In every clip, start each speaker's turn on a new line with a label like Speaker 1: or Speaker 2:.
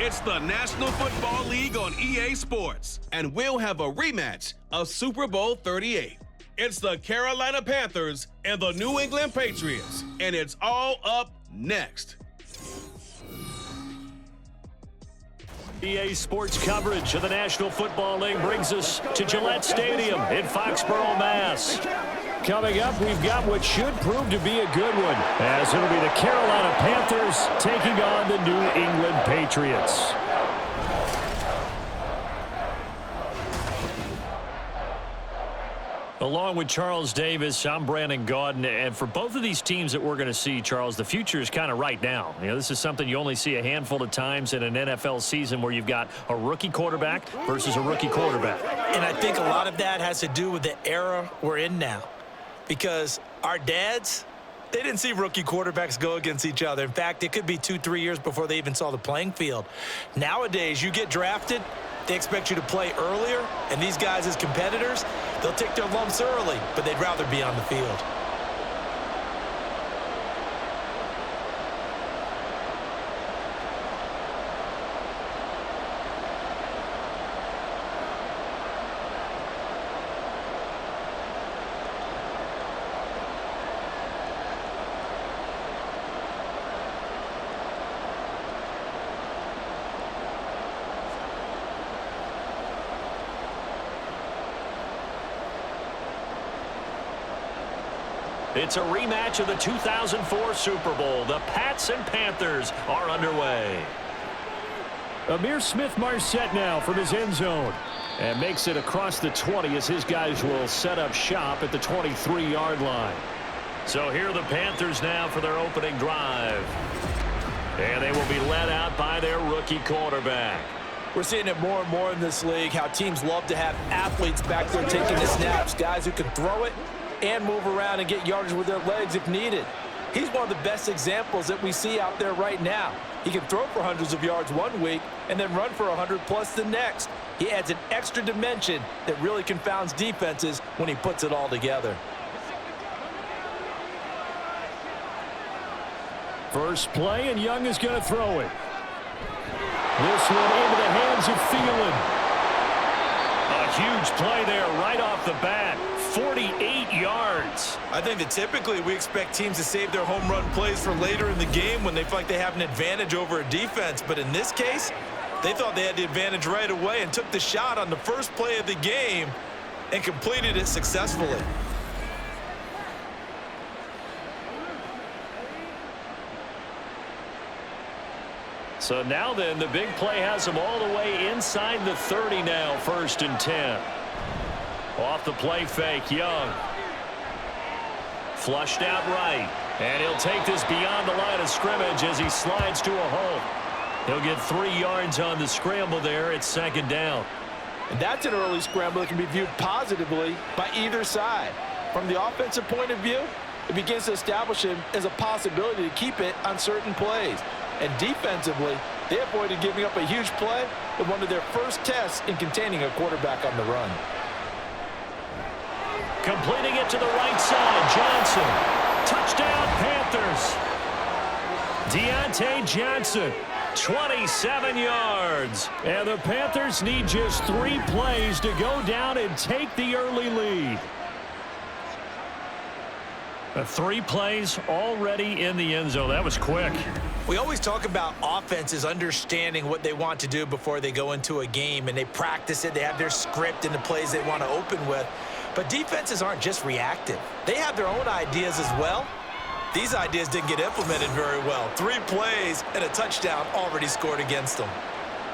Speaker 1: It's the National Football League on EA Sports, and we'll have a rematch of Super Bowl 38. It's the Carolina Panthers and the New England Patriots, and it's all up next.
Speaker 2: EA Sports coverage of the National Football League brings us to Gillette Stadium in Foxborough, Mass. Coming up, we've got what should prove to be a good one, as it'll be the Carolina Panthers taking on the New England Patriots. Along with Charles Davis, I'm Brandon Gaudin, and for both of these teams that we're going to see, Charles, the future is kind of right now. You know, this is something you only see a handful of times in an NFL season where you've got a rookie quarterback versus a rookie quarterback.
Speaker 3: And I think a lot of that has to do with the era we're in now, because our dads, they didn't see rookie quarterbacks go against each other. In fact, it could be 2-3 years before they even saw the playing field. Nowadays, you get drafted, they expect you to play earlier, and these guys as competitors, they'll take their lumps early, but they'd rather be on the field.
Speaker 2: It's a rematch of the 2004 Super Bowl. The Pats and Panthers are underway. Amir Smith-Marset now from his end zone. And makes it across the 20 as his guys will set up shop at the 23-yard line. So here are the Panthers now for their opening drive. And they will be led out by their rookie quarterback.
Speaker 3: We're seeing it more and more in this league, how teams love to have athletes back there taking the snaps, guys who can throw it and move around and get yardage with their legs if needed. He's one of the best examples that we see out there right now. He can throw for hundreds of yards one week and then run for 100+ the next. He adds an extra dimension that really confounds defenses when he puts it all together.
Speaker 2: First play, and Young is going to throw it. This one into the hands of Thielen. A huge play there right off the bat. 48 yards.
Speaker 3: I think that typically we expect teams to save their home run plays for later in the game when they feel like they have an advantage over a defense. But in this case, they thought they had the advantage right away and took the shot on the first play of the game and completed it successfully.
Speaker 2: So now then, the big play has them all the way inside the 30 now, 1st and 10. Off the play fake, Young. Flushed out right. And he'll take this beyond the line of scrimmage as he slides to a hole. He'll get 3 yards on the scramble there. It's 2nd down.
Speaker 3: And that's an early scramble that can be viewed positively by either side. From the offensive point of view, it begins to establish him as a possibility to keep it on certain plays. And defensively, they avoided giving up a huge play in one of their first tests in containing a quarterback on the run.
Speaker 2: Completing it to the right side, Johnson. Touchdown, Panthers. Deontay Johnson, 27 yards. And the Panthers need just 3 plays to go down and take the early lead. 3 plays already in the end zone. That was quick.
Speaker 3: We always talk about offenses understanding what they want to do before they go into a game, and they practice it. They have their script and the plays they want to open with. But defenses aren't just reactive. They have their own ideas as well. These ideas didn't get implemented very well. 3 plays and a touchdown already scored against them.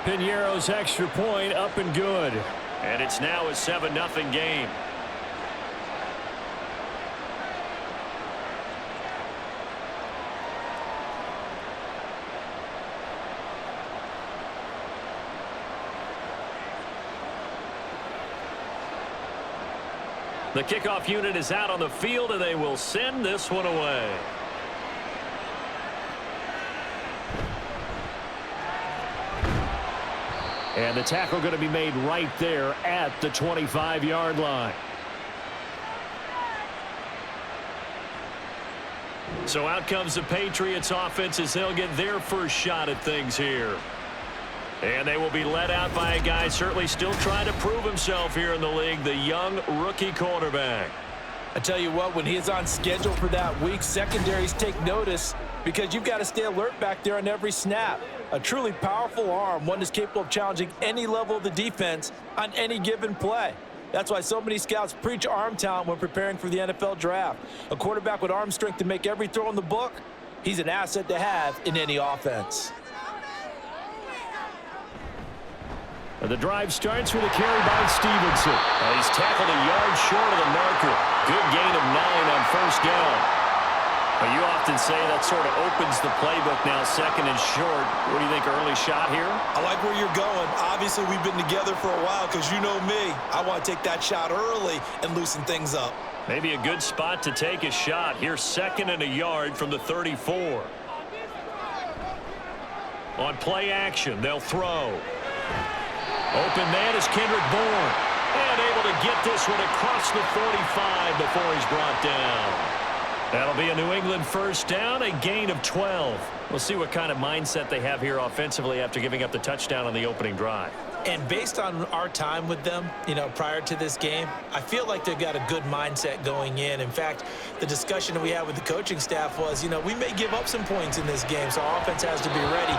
Speaker 2: Piñeiro's extra point up and good. And it's now a 7-0 game. The kickoff unit is out on the field, and they will send this one away. And the tackle going to be made right there at the 25-yard line. So out comes the Patriots offense as they'll get their first shot at things here. And they will be led out by a guy certainly still trying to prove himself here in the league, the young rookie quarterback.
Speaker 3: I tell you what, when he is on schedule for that week, secondaries take notice because you've got to stay alert back there on every snap. A truly powerful arm, one that's capable of challenging any level of the defense on any given play. That's why so many scouts preach arm talent when preparing for the NFL draft. A quarterback with arm strength to make every throw in the book, he's an asset to have in any offense.
Speaker 2: The drive starts with a carry by Stevenson. And he's tackled a yard short of the marker. Good gain of 9 on first down. But you often say that sort of opens the playbook now, second and short. What do you think, early shot here?
Speaker 3: I like where you're going. Obviously, we've been together for a while because you know me. I want to take that shot early and loosen things up.
Speaker 2: Maybe a good spot to take a shot. Here's second and a yard from the 34. On play action, they'll throw. Open man is Kendrick Bourne. And able to get this one across the 45 before he's brought down. That'll be a New England first down, a gain of 12. We'll see what kind of mindset they have here offensively after giving up the touchdown on the opening drive.
Speaker 3: And based on our time with them, prior to this game, I feel like they've got a good mindset going in. In fact, the discussion that we had with the coaching staff was, we may give up some points in this game, so our offense has to be ready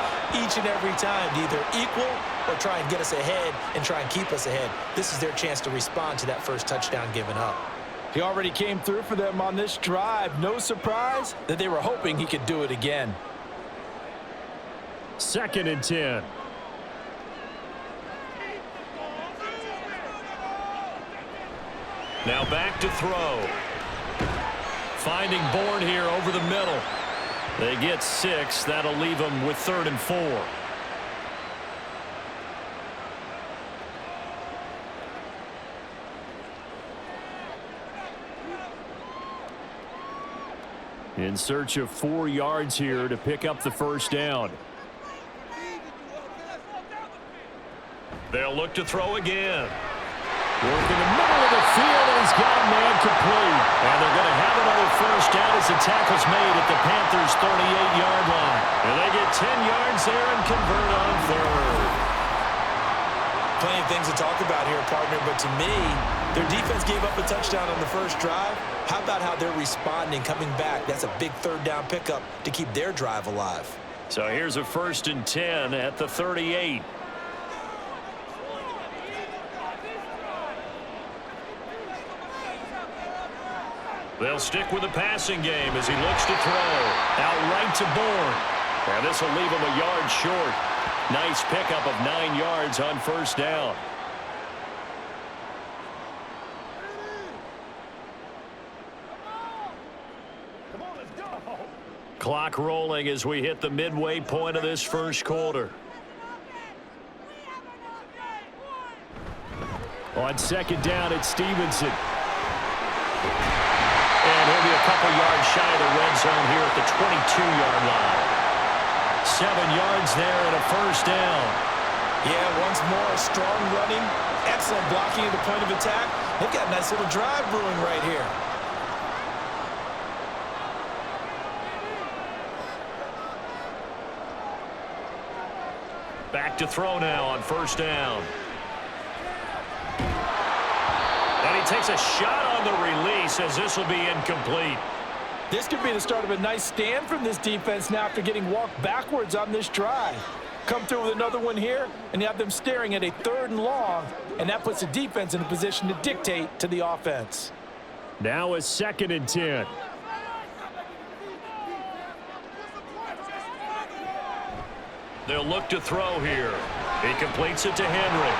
Speaker 3: each and every time to either equal or try and get us ahead and try and keep us ahead. This is their chance to respond to that first touchdown given up. He already came through for them on this drive. No surprise that they were hoping he could do it again.
Speaker 2: Second and 10. Now back to throw. Finding Bourne here over the middle. They get 6. That'll leave them with 3rd and 4. In search of 4 yards here to pick up the first down. They'll look to throw again. Work in the middle of the field, and he's got a man complete. And they're going to have another first down as the tackle's made at the Panthers' 38-yard line. And they get 10 yards there and convert on 3rd.
Speaker 3: Plenty of things to talk about here, partner, but to me, their defense gave up a touchdown on the first drive. How about how they're responding, coming back? That's a big 3rd down pickup to keep their drive alive.
Speaker 2: So here's a 1st and 10 at the 38. They'll stick with the passing game as he looks to throw. Out right to Bourne. And this will leave him a yard short. Nice pickup of 9 yards on first down. Come on, let's go. Clock rolling as we hit the midway point of this first quarter. On second down, it's Stevenson. And he'll be a couple yards shy of the red zone here at the 22-yard line. 7 yards there and a first down.
Speaker 3: Yeah, once more, strong running, excellent blocking at the point of attack. They've got a nice little drive brewing right here.
Speaker 2: Back to throw now on first down. And he takes a shot on the release as this will be incomplete.
Speaker 3: This could be the start of a nice stand from this defense now after getting walked backwards on this drive. Come through with another one here, and you have them staring at a 3rd and long, and that puts the defense in a position to dictate to the offense.
Speaker 2: Now a 2nd and 10. They'll look to throw here. He completes it to Henry.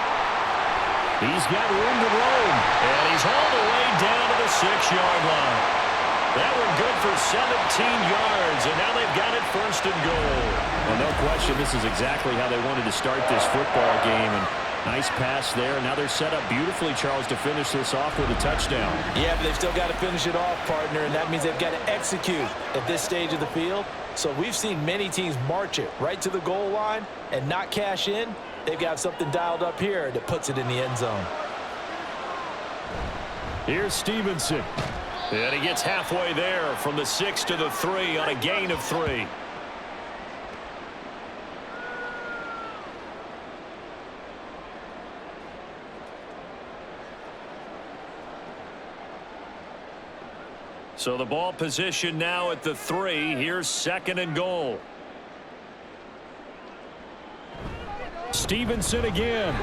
Speaker 2: He's got room to roam, and he's all the way down to the 6-yard line. That one good for 17 yards, and now they've got it 1st and goal. Well, no question, this is exactly how they wanted to start this football game. And nice pass there. Now they're set up beautifully, Charles, to finish this off with a touchdown.
Speaker 3: Yeah, but they've still got to finish it off, partner, and that means they've got to execute at this stage of the field. So we've seen many teams march it right to the goal line and not cash in. They've got something dialed up here that puts it in the end zone.
Speaker 2: Here's Stevenson. And he gets halfway there from the 6 to the 3 on a gain of 3. So the ball position now at the 3. Here's 2nd and goal. Stevenson again.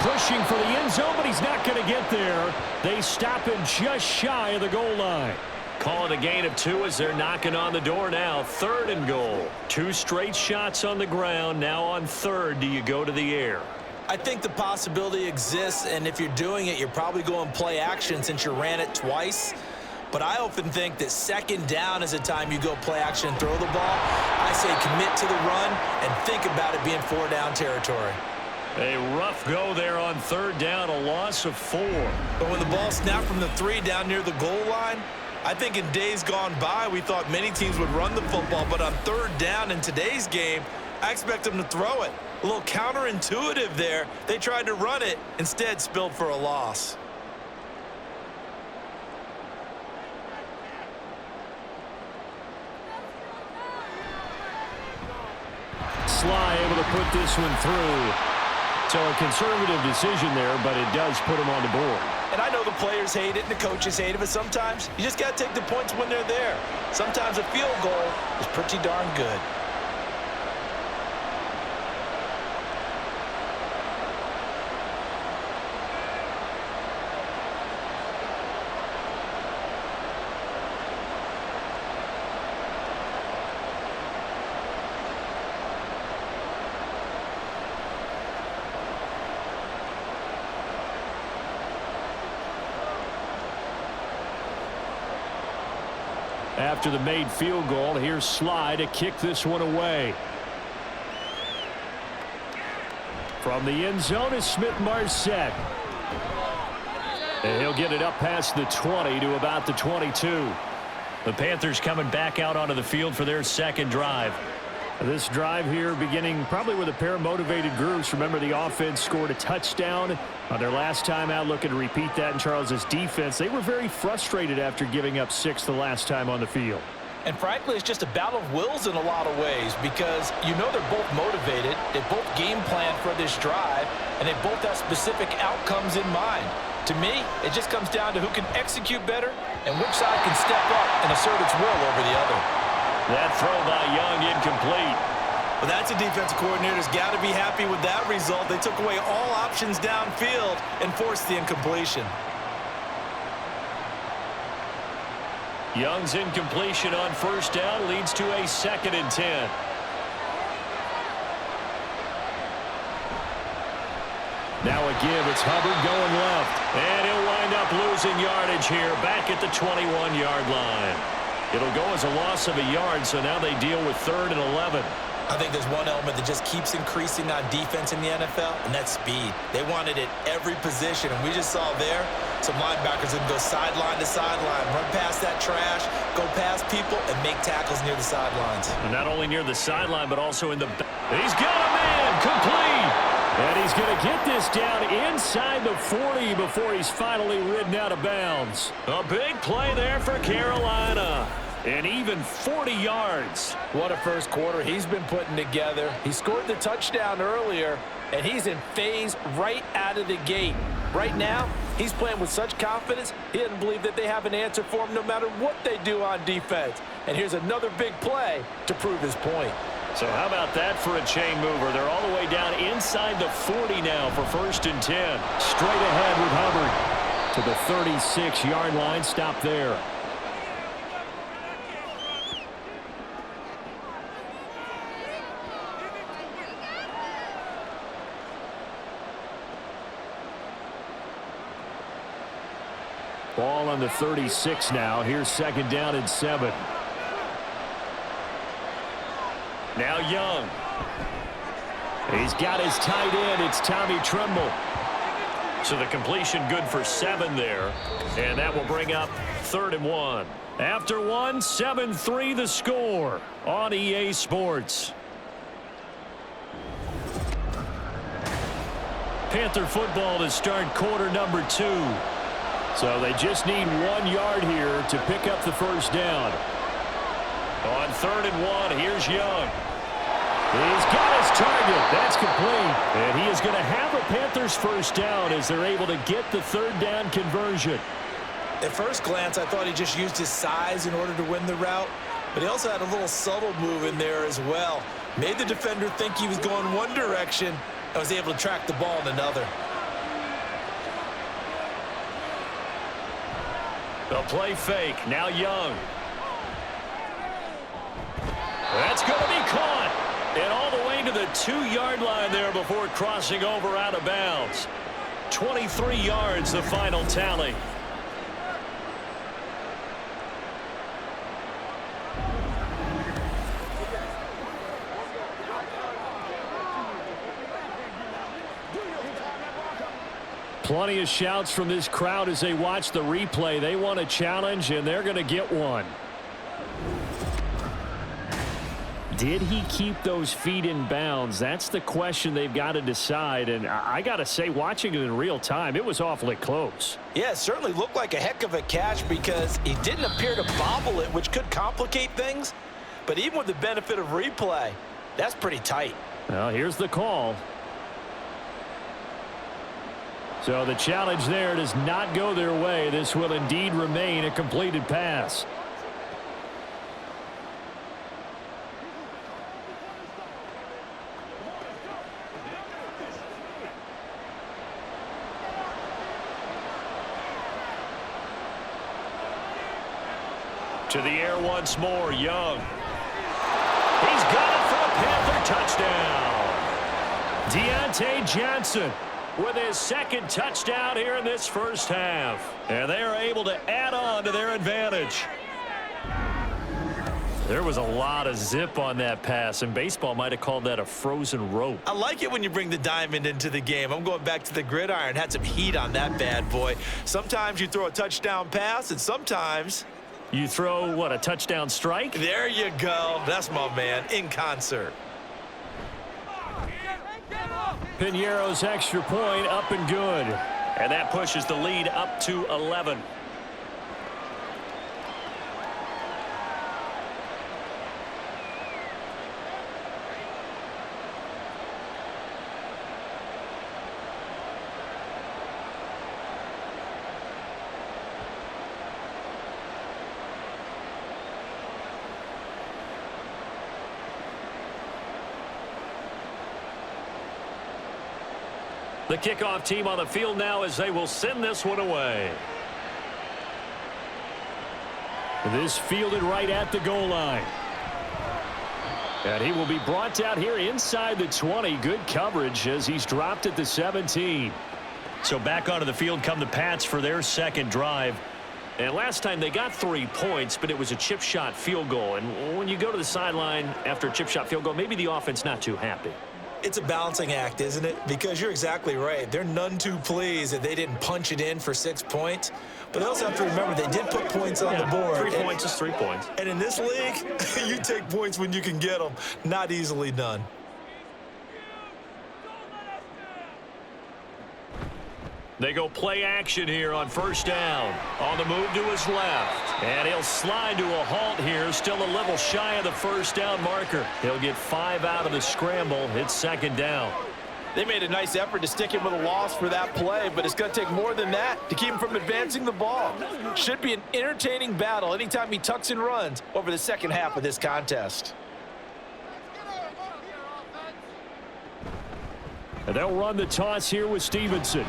Speaker 2: Pushing for the end zone, but he's not going to get there. They stop him just shy of the goal line. Call it a gain of 2 as they're knocking on the door now. 3rd and goal. 2 straight shots on the ground. Now on 3rd, do you go to the air?
Speaker 3: I think the possibility exists, and if you're doing it, you're probably going play action since you ran it twice. But I often think that 2nd down is a time you go play action and throw the ball. I say commit to the run and think about it being 4 down territory.
Speaker 2: A rough go there on 3rd down, a loss of 4.
Speaker 3: But when the ball snapped from the 3 down near the goal line, I think in days gone by, we thought many teams would run the football, but on 3rd down in today's game, I expect them to throw it. A little counterintuitive there. They tried to run it, instead spilled for a loss.
Speaker 2: Sly able to put this one through. So a conservative decision there, but it does put him on the board.
Speaker 3: And I know the players hate it and the coaches hate it, but sometimes you just got to take the points when they're there. Sometimes a field goal is pretty darn good.
Speaker 2: After the made field goal, here's Sly to kick this one away. From the end zone is Smith-Marset. And he'll get it up past the 20 to about the 22. The Panthers coming back out onto the field for their 2nd drive. This drive here beginning probably with a pair of motivated groups. Remember, the offense scored a touchdown on their last time out, looking to repeat that in Charles's defense. They were very frustrated after giving up 6 the last time on the field.
Speaker 3: And frankly, it's just a battle of wills in a lot of ways because you know they're both motivated. They both game plan for this drive, and they both have specific outcomes in mind. To me, it just comes down to who can execute better and which side can step up and assert its will over the other.
Speaker 2: That throw by Young incomplete.
Speaker 3: Well, that's a defensive coordinator's got to be happy with that result. They took away all options downfield and forced the incompletion.
Speaker 2: Young's incompletion on 1st down leads to a 2nd and 10. Now a give. It's Hubbard going left. And he'll wind up losing yardage here back at the 21-yard line. It'll go as a loss of a yard, so now they deal with 3rd and 11.
Speaker 3: I think there's one element that just keeps increasing on defense in the NFL, and that's speed. They want it at every position, and we just saw there some linebackers that go sideline to sideline, run past that trash, go past people, and make tackles near the sidelines.
Speaker 2: And not only near the sideline, but also in the back. He's got a man complete. And he's going to get this down inside the 40 before he's finally ridden out of bounds. A big play there for Carolina. And even 40 yards.
Speaker 3: What a first quarter he's been putting together. He scored the touchdown earlier, and he's in phase right out of the gate. Right now, he's playing with such confidence, he doesn't believe that they have an answer for him no matter what they do on defense. And here's another big play to prove his point.
Speaker 2: So how about that for a chain mover? They're all the way down inside the 40 now for 1st and 10. Straight ahead with Hubbard to the 36-yard line. Stop there. Ball on the 36 now. Here's 2nd down and 7. Now Young. He's got his tight end. It's Tommy Tremble. So the completion good for 7 there. And that will bring up 3rd and 1. After 1, 7-3 the score on EA Sports. Panther football to start quarter number 2. So they just need 1 yard here to pick up the 1st down. On 3rd and 1, here's Young. He's got his target. That's complete. And he is going to have a Panthers 1st down as they're able to get the 3rd down conversion.
Speaker 3: At first glance, I thought he just used his size in order to win the route, but he also had a little subtle move in there as well. Made the defender think he was going one direction and was able to track the ball in another.
Speaker 2: The play fake, now Young. That's going to be caught. And all the way to the 2-yard line there before crossing over out of bounds. 23 yards, the final tally. Plenty of shouts from this crowd as they watch the replay. They want a challenge, and they're going to get one. Did he keep those feet in bounds? That's the question they've got to decide. And I got to say, watching it in real time, it was awfully close.
Speaker 3: Yeah, it certainly looked like a heck of a catch because he didn't appear to bobble it, which could complicate things. But even with the benefit of replay, that's pretty tight.
Speaker 2: Well, here's the call. So the challenge there does not go their way. This will indeed remain a completed pass. To the air once more, Young. He's got it for a Panther touchdown. Deontay Johnson with his second touchdown here in this first half. And they are able to add on to their advantage. There was a lot of zip on that pass, and baseball might have called that a frozen rope.
Speaker 3: I like it when you bring the diamond into the game. I'm going back to the gridiron. Had some heat on that bad boy. Sometimes you throw a touchdown pass, and sometimes
Speaker 2: you throw, what, a touchdown strike?
Speaker 3: There you go. That's my man, in concert.
Speaker 2: Piñeiro's extra point up and good. And that pushes the lead up to 11. The kickoff team on the field now as they will send this one away. This fielded right at the goal line. And he will be brought down here inside the 20. Good coverage as he's dropped at the 17. So back onto the field come the Pats for their second drive. And last time they got 3 points, but it was a chip shot field goal. And when you go to the sideline after a chip shot field goal, maybe the offense not too happy.
Speaker 3: It's a balancing act, isn't it? Because you're exactly right. They're none too pleased that they didn't punch it in for 6 points. But they also have to remember they did put points on the board.
Speaker 2: 3 points is 3 points.
Speaker 3: And in this league, you take points when you can get them. Not easily done.
Speaker 2: They go play action here on first down. On the move to his left. And he'll slide to a halt here. Still a little shy of the first down marker. He'll get 5 out of the scramble. It's second down.
Speaker 3: They made a nice effort to stick him with a loss for that play, but it's going to take more than that to keep him from advancing the ball. Should be an entertaining battle anytime he tucks and runs over the second half of this contest.
Speaker 2: And they'll run the toss here with Stevenson.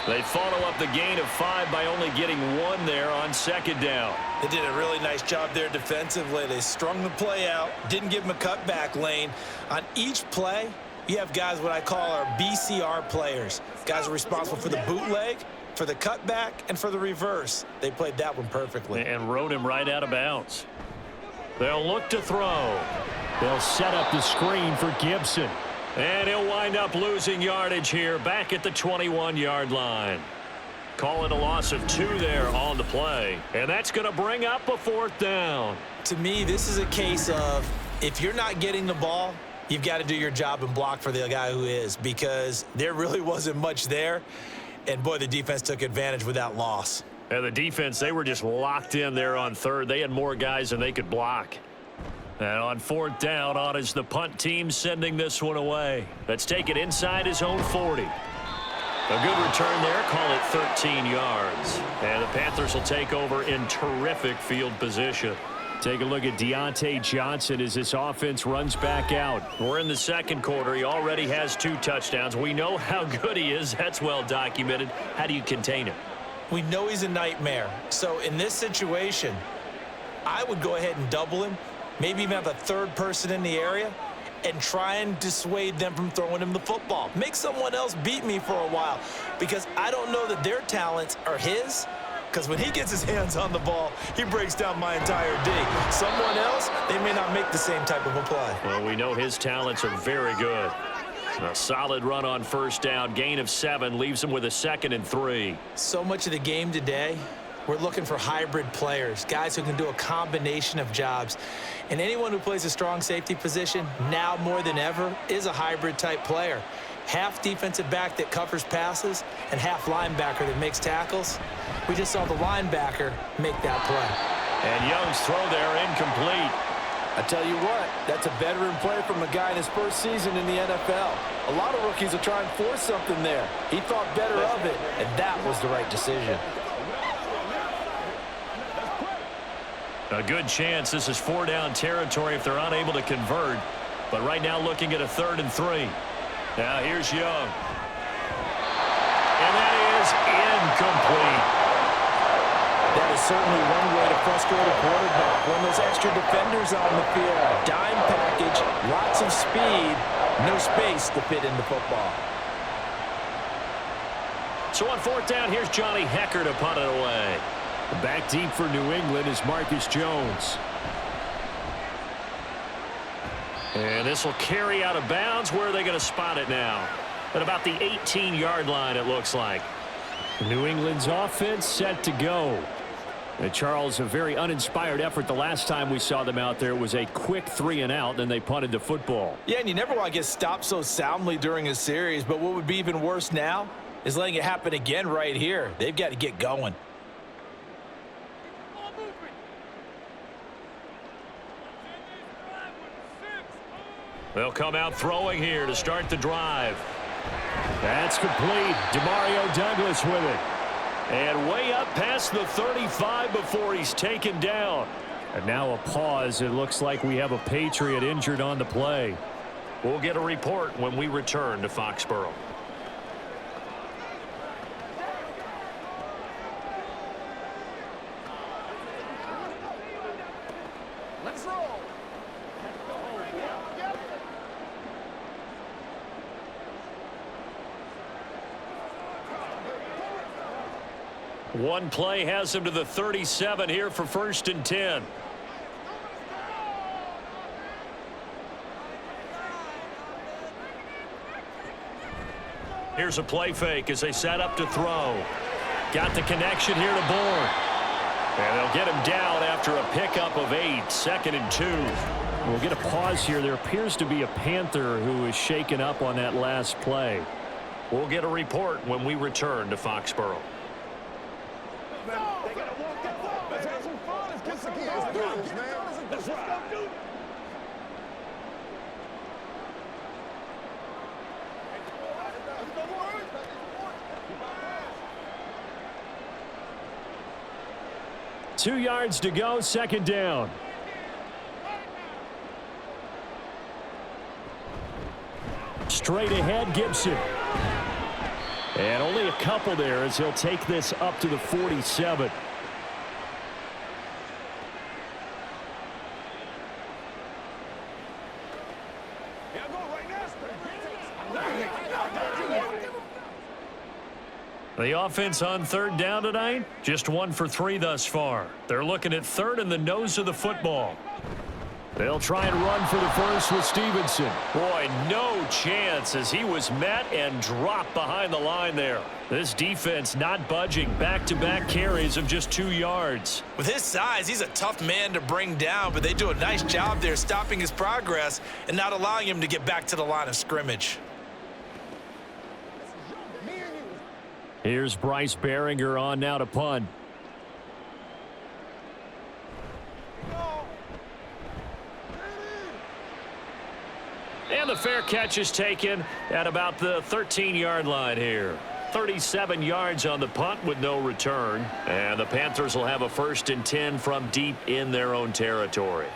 Speaker 2: They follow up the gain of 5 by only getting 1 there on second down.
Speaker 3: They did a really nice job there defensively. They strung the play out, didn't give him a cutback lane. On each play, you have guys what I call our BCR players. Guys are responsible for the bootleg, for the cutback, and for the reverse. They played that one perfectly.
Speaker 2: And rode him right out of bounds. They'll look to throw. They'll set up the screen for Gibson. And he'll wind up losing yardage here back at the 21-yard line. Call it a loss of 2 there on the play. And that's going to bring up a 4th down.
Speaker 3: To me, this is a case of if you're not getting the ball, you've got to do your job and block for the guy who is, because there really wasn't much there. And, boy, the defense took advantage with that loss.
Speaker 2: And the defense, they were just locked in there on third. They had more guys than they could block. And on 4th down, on is the punt team sending this one away. Let's take it inside his own 40. A good return there. Call it 13 yards. And the Panthers will take over in terrific field position. Take a look at Deontay Johnson as this offense runs back out. We're in the second quarter. He already has 2 touchdowns. We know how good he is. That's well documented. How do you contain him?
Speaker 3: We know he's a nightmare. So in this situation, I would go ahead and double him, maybe even have a third person in the area, and try and dissuade them from throwing him the football. Make someone else beat me for a while, because I don't know that their talents are his, because when he gets his hands on the ball, he breaks down my entire D. Someone else, they may not make the same type of a play.
Speaker 2: Well, we know his talents are very good. A solid run on first down, gain of 7, leaves him with a 2nd and 3.
Speaker 3: So much of the game today, we're looking for hybrid players, guys who can do a combination of jobs. And anyone who plays a strong safety position, now more than ever, is a hybrid type player. Half defensive back that covers passes and half linebacker that makes tackles. We just saw the linebacker make that play.
Speaker 2: And Young's throw there incomplete.
Speaker 3: I tell you what, that's a veteran play from a guy in his first season in the NFL. A lot of rookies will try and force something there. He thought better of it, and that was the right decision.
Speaker 2: A good chance this is 4-down territory if they're unable to convert. But right now looking at a 3rd and 3. Now here's Young. And that is incomplete.
Speaker 3: That is certainly one way to frustrate a quarterback. When those extra defenders on the field. Dime package, lots of speed, no space to fit in the football.
Speaker 2: So on 4th down, here's Johnny Hecker to punt it away.
Speaker 4: Back deep for New England is Marcus Jones.
Speaker 2: And this will carry out of bounds. Where are they going to spot it now? At about the 18-yard line, it looks like.
Speaker 4: New England's offense set to go. And Charles, a very uninspired effort. The last time we saw them out there was a quick 3-and-out, then they punted the football.
Speaker 3: Yeah, and you never want to get stopped so soundly during a series, but what would be even worse now is letting it happen again right here. They've got to get going.
Speaker 2: They'll come out throwing here to start the drive.
Speaker 4: That's complete. Demario Douglas with it.
Speaker 2: And way up past the 35 before he's taken down.
Speaker 4: And now a pause. It looks like we have a Patriot injured on the play.
Speaker 2: We'll get a report when we return to Foxborough.
Speaker 5: Let's roll.
Speaker 2: One play has him to the 37 here for 1st and 10. Here's a play fake as they set up to throw. Got the connection here to Bourne. And they'll get him down after a pickup of 8, 2nd and 2.
Speaker 4: We'll get a pause here. There appears to be a Panther who is shaken up on that last play.
Speaker 2: We'll get a report when we return to Foxborough.
Speaker 4: Two yards to go, 2nd down. Straight ahead, Gibson. And only a couple there as he'll take this up to the 47.
Speaker 2: The offense on 3rd down tonight, just 1 for 3 thus far. They're looking at 3rd and the nose of the football.
Speaker 4: They'll try and run for the first with Stevenson.
Speaker 2: Boy, no chance as he was met and dropped behind the line there. This defense not budging. Back-to-back carries of just 2 yards.
Speaker 3: With his size, he's a tough man to bring down, but they do a nice job there stopping his progress and not allowing him to get back to the line of scrimmage.
Speaker 4: Here's Bryce Behringer on now to punt.
Speaker 2: And the fair catch is taken at about the 13-yard line here. 37 yards on the punt with no return. And the Panthers will have a 1st and 10 from deep in their own territory.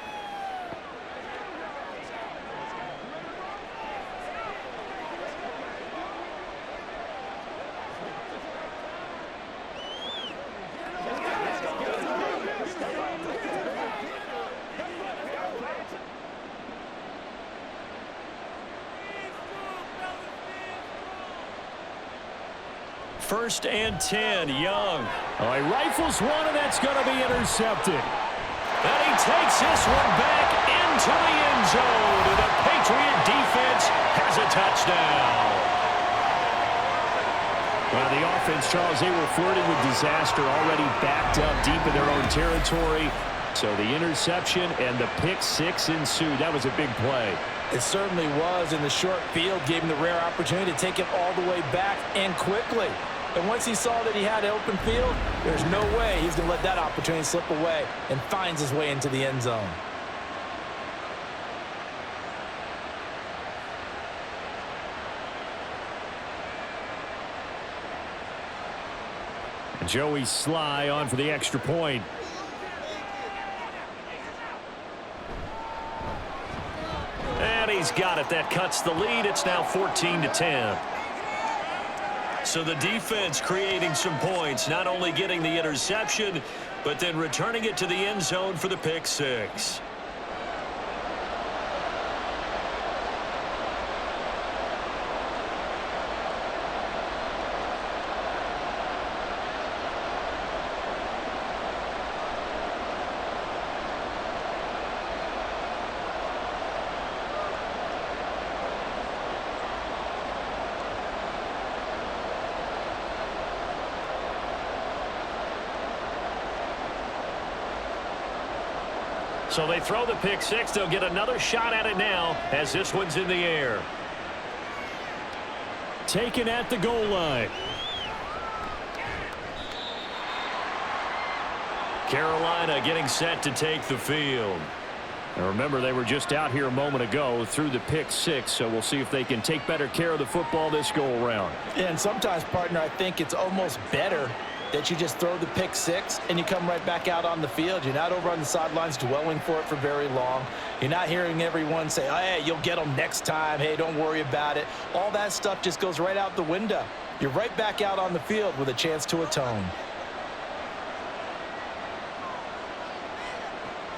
Speaker 2: First and 10, Young.
Speaker 4: Oh, he rifles one, and that's going to be intercepted.
Speaker 2: And he takes this one back into the end zone. And the Patriot defense has a touchdown.
Speaker 4: Well, the offense, Charles, they were flirting with disaster, already backed up deep in their own territory. So the interception and the pick six ensued. That was a big play.
Speaker 3: It certainly was, and the short field gave him the rare opportunity to take it all the way back and quickly. And once he saw that he had an open field, there's no way he's going to let that opportunity slip away, and finds his way into the end zone.
Speaker 4: Joey Sly on for the extra point.
Speaker 2: And he's got it. That cuts the lead. It's now 14-10. So the defense creating some points, not only getting the interception, but then returning it to the end zone for the pick six. So they throw the pick six. They'll get another shot at it now as this one's in the air.
Speaker 4: Taken at the goal line.
Speaker 2: Carolina getting set to take the field.
Speaker 4: Now remember, they were just out here a moment ago through the pick six, so we'll see if they can take better care of the football this go-around.
Speaker 3: And sometimes, partner, I think it's almost better that you just throw the pick six and you come right back out on the field. You're not over on the sidelines dwelling for it for very long. You're not hearing everyone say, oh, hey, you'll get them next time. Hey, don't worry about it. All that stuff just goes right out the window. You're right back out on the field with a chance to atone.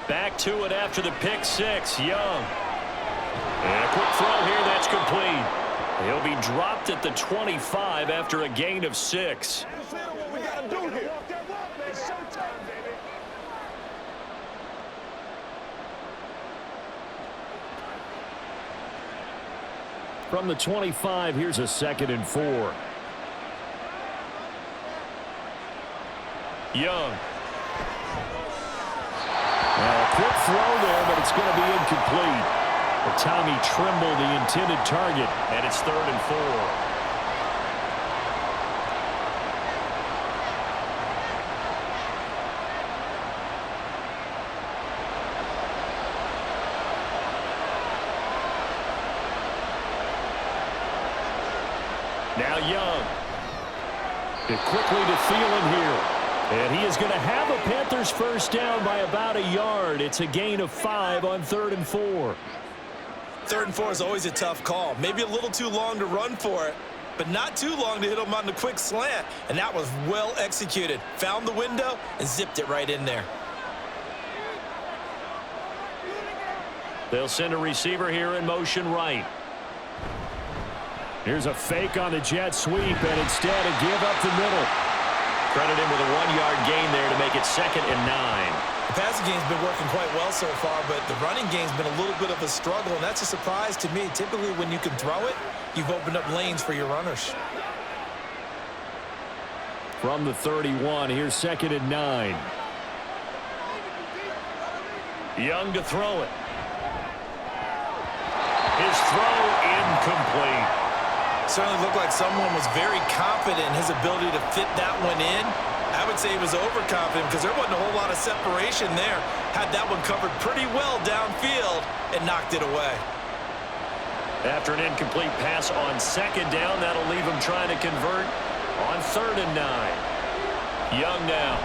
Speaker 2: Back to it after the pick six. Young. And a quick throw here. That's complete. He'll be dropped at the 25 after a gain of 6.
Speaker 4: From the 25, here's a 2nd and 4.
Speaker 2: Young.
Speaker 4: Well, a quick throw there, but it's going to be incomplete. But Tommy Tremble, the intended target.
Speaker 2: And it's 3rd and 4. Now Young.
Speaker 4: It quickly to Thielen here. And he is going to have a Panthers first down by about a yard. It's a gain of 5 on 3rd and 4.
Speaker 3: 3rd and 4 is always a tough call. Maybe a little too long to run for it, but not too long to hit him on the quick slant. And that was well executed. Found the window and zipped it right in there.
Speaker 2: They'll send a receiver here in motion right.
Speaker 4: Here's a fake on the jet sweep, and instead a give up the middle.
Speaker 2: Credit him with a 1-yard gain there to make it 2nd and 9.
Speaker 3: The passing game's been working quite well so far, but the running game's been a little bit of a struggle, and that's a surprise to me. Typically, when you can throw it, you've opened up lanes for your runners.
Speaker 4: From the 31, here's 2nd and 9.
Speaker 2: Young to throw it. His throw incomplete.
Speaker 3: Certainly looked like someone was very confident in his ability to fit that one in. I would say he was overconfident because there wasn't a whole lot of separation there. Had that one covered pretty well downfield and knocked it away.
Speaker 2: After an incomplete pass on 2nd down, that'll leave him trying to convert On 3rd and 9. Young now.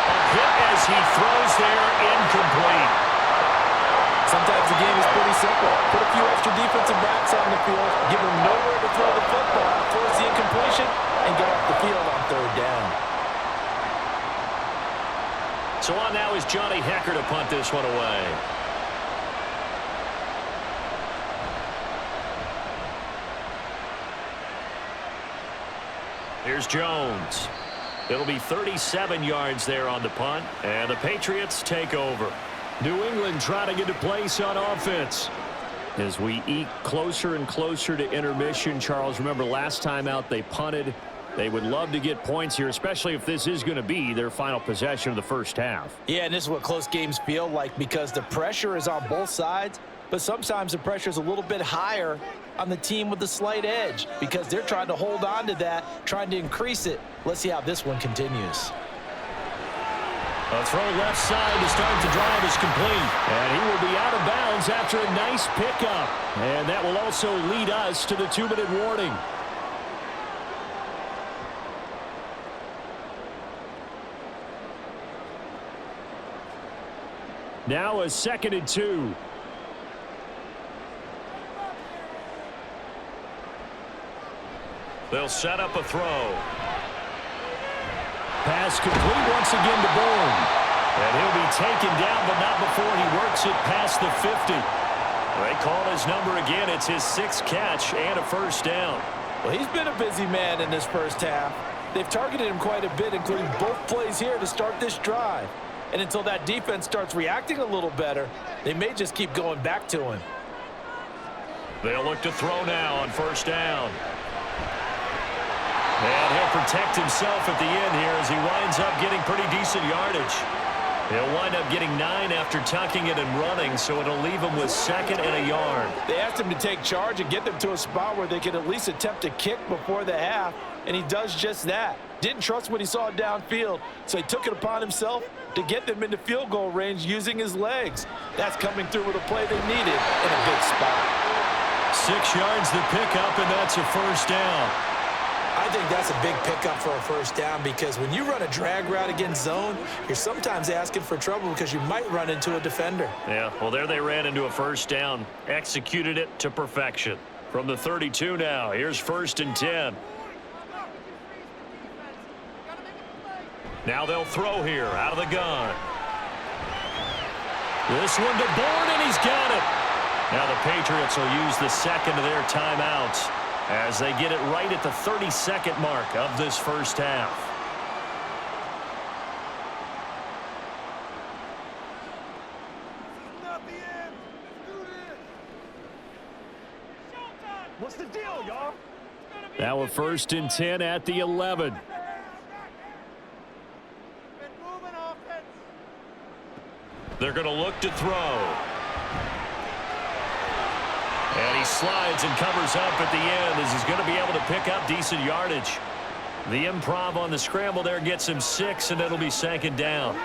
Speaker 2: A hit as he throws there, incomplete.
Speaker 3: Sometimes the game is pretty simple. Put a few extra defensive backs on the field, give them nowhere to throw the football, force the incompletion, and get off the field on 3rd down.
Speaker 2: So on now is Johnny Hecker to punt this one away. Here's Jones. It'll be 37 yards there on the punt, and the Patriots take over.
Speaker 4: New England trying to get a place on offense. As we eke closer and closer to intermission, Charles, remember last time out they punted. They would love to get points here, especially if this is going to be their final possession of the first half.
Speaker 3: Yeah, and this is what close games feel like because the pressure is on both sides, but sometimes the pressure is a little bit higher on the team with the slight edge because they're trying to hold on to that, trying to increase it. Let's see how this one continues.
Speaker 2: A throw left side to start the drive is complete.
Speaker 4: And he will be out of bounds after a nice pickup. And that will also lead us to the 2-minute warning. Now a 2nd and 2.
Speaker 2: They'll set up a throw.
Speaker 4: Pass complete once again to Bourne.
Speaker 2: And he'll be taken down, but not before he works it past the 50. They call his number again. It's his 6th catch and a first down.
Speaker 3: Well, he's been a busy man in this first half. They've targeted him quite a bit, including both plays here to start this drive. And until that defense starts reacting a little better, they may just keep going back to him.
Speaker 2: They'll look to throw now on first down. And he'll protect himself at the end here as he winds up getting pretty decent yardage. He'll wind up getting 9 after tucking it and running, so it'll leave him with 2nd and a yard.
Speaker 3: They asked him to take charge and get them to a spot where they could at least attempt a kick before the half, and he does just that. Didn't trust what he saw downfield, so he took it upon himself to get them into field goal range using his legs. That's coming through with a play they needed in a big spot.
Speaker 2: 6 yards the pickup, and that's a first down.
Speaker 3: I think that's a big pickup for a first down because when you run a drag route against zone, you're sometimes asking for trouble because you might run into a defender.
Speaker 2: Yeah, well, there they ran into a first down, executed it to perfection. From the 32 now, here's 1st and 10. Now they'll throw here out of the gun. This one to Bourne, and he's got it. Now the Patriots will use the 2nd of their timeouts as they get it right at the 32nd mark of this first half.
Speaker 3: What's the deal, y'all?
Speaker 4: Now a 1st and 10 at the 11.
Speaker 2: They're going to look to throw. And he slides and covers up at the end as he's going to be able to pick up decent yardage. The improv on the scramble there gets him 6, and it'll be 2nd down.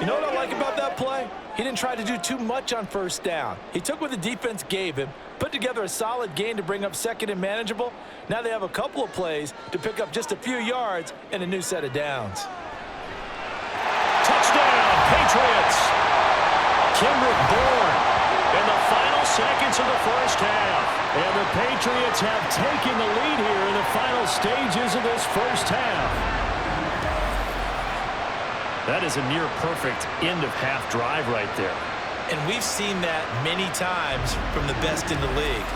Speaker 3: You know what I like about that play? He didn't try to do too much on first down. He took what the defense gave him, put together a solid gain to bring up 2nd and manageable. Now they have a couple of plays to pick up just a few yards and a new set of downs.
Speaker 2: Touchdown, Patriots! Kendrick Bourne in the final seconds of the first half.
Speaker 4: And the Patriots have taken the lead here in the final stages of this first half.
Speaker 2: That is a near-perfect end-of-half drive right there.
Speaker 3: And we've seen that many times from the best in the league.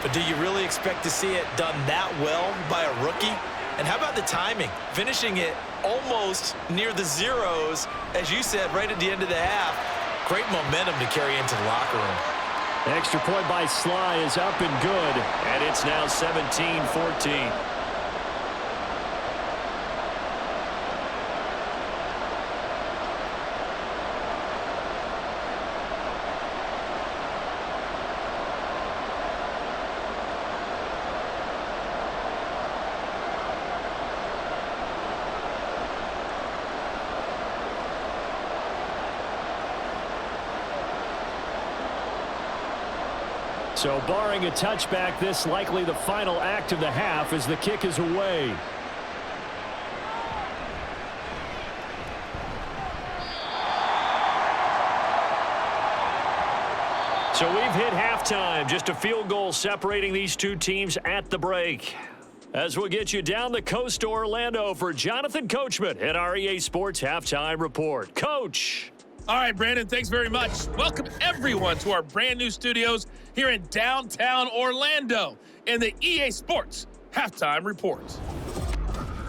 Speaker 3: But do you really expect to see it done that well by a rookie? And how about the timing? Finishing it almost near the zeros, as you said, right at the end of the half. Great momentum to carry into the locker room.
Speaker 4: Extra point by Sly is up and good.
Speaker 2: And it's now 17-14.
Speaker 4: So barring a touchback, this likely the final act of the half as the kick is away. So we've hit halftime. Just a field goal separating these two teams at the break. As we'll get you down the coast to Orlando for Jonathan Coachman at our EA Sports Halftime Report. Coach.
Speaker 5: All right, Brandon, thanks very much. Welcome, everyone, to our brand new studios here in downtown Orlando in the EA Sports Halftime Report.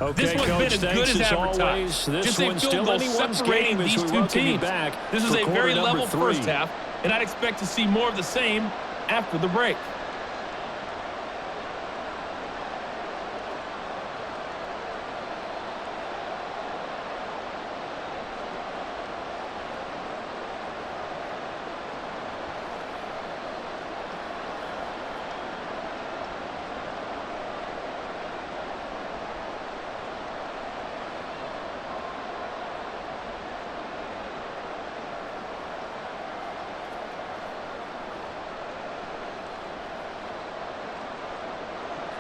Speaker 4: Okay,
Speaker 5: this one's
Speaker 4: Coach,
Speaker 5: been as good as advertised.
Speaker 4: This
Speaker 5: Just a
Speaker 4: one's
Speaker 5: field
Speaker 4: still
Speaker 5: goal
Speaker 4: anyone's
Speaker 5: separating
Speaker 4: game
Speaker 5: these
Speaker 4: as we
Speaker 5: two
Speaker 4: welcome you
Speaker 5: teams.
Speaker 4: back
Speaker 5: This is
Speaker 4: for
Speaker 5: a
Speaker 4: quarter
Speaker 5: very
Speaker 4: number
Speaker 5: level
Speaker 4: 3.
Speaker 5: first half, and I'd expect to see more of the same after the break.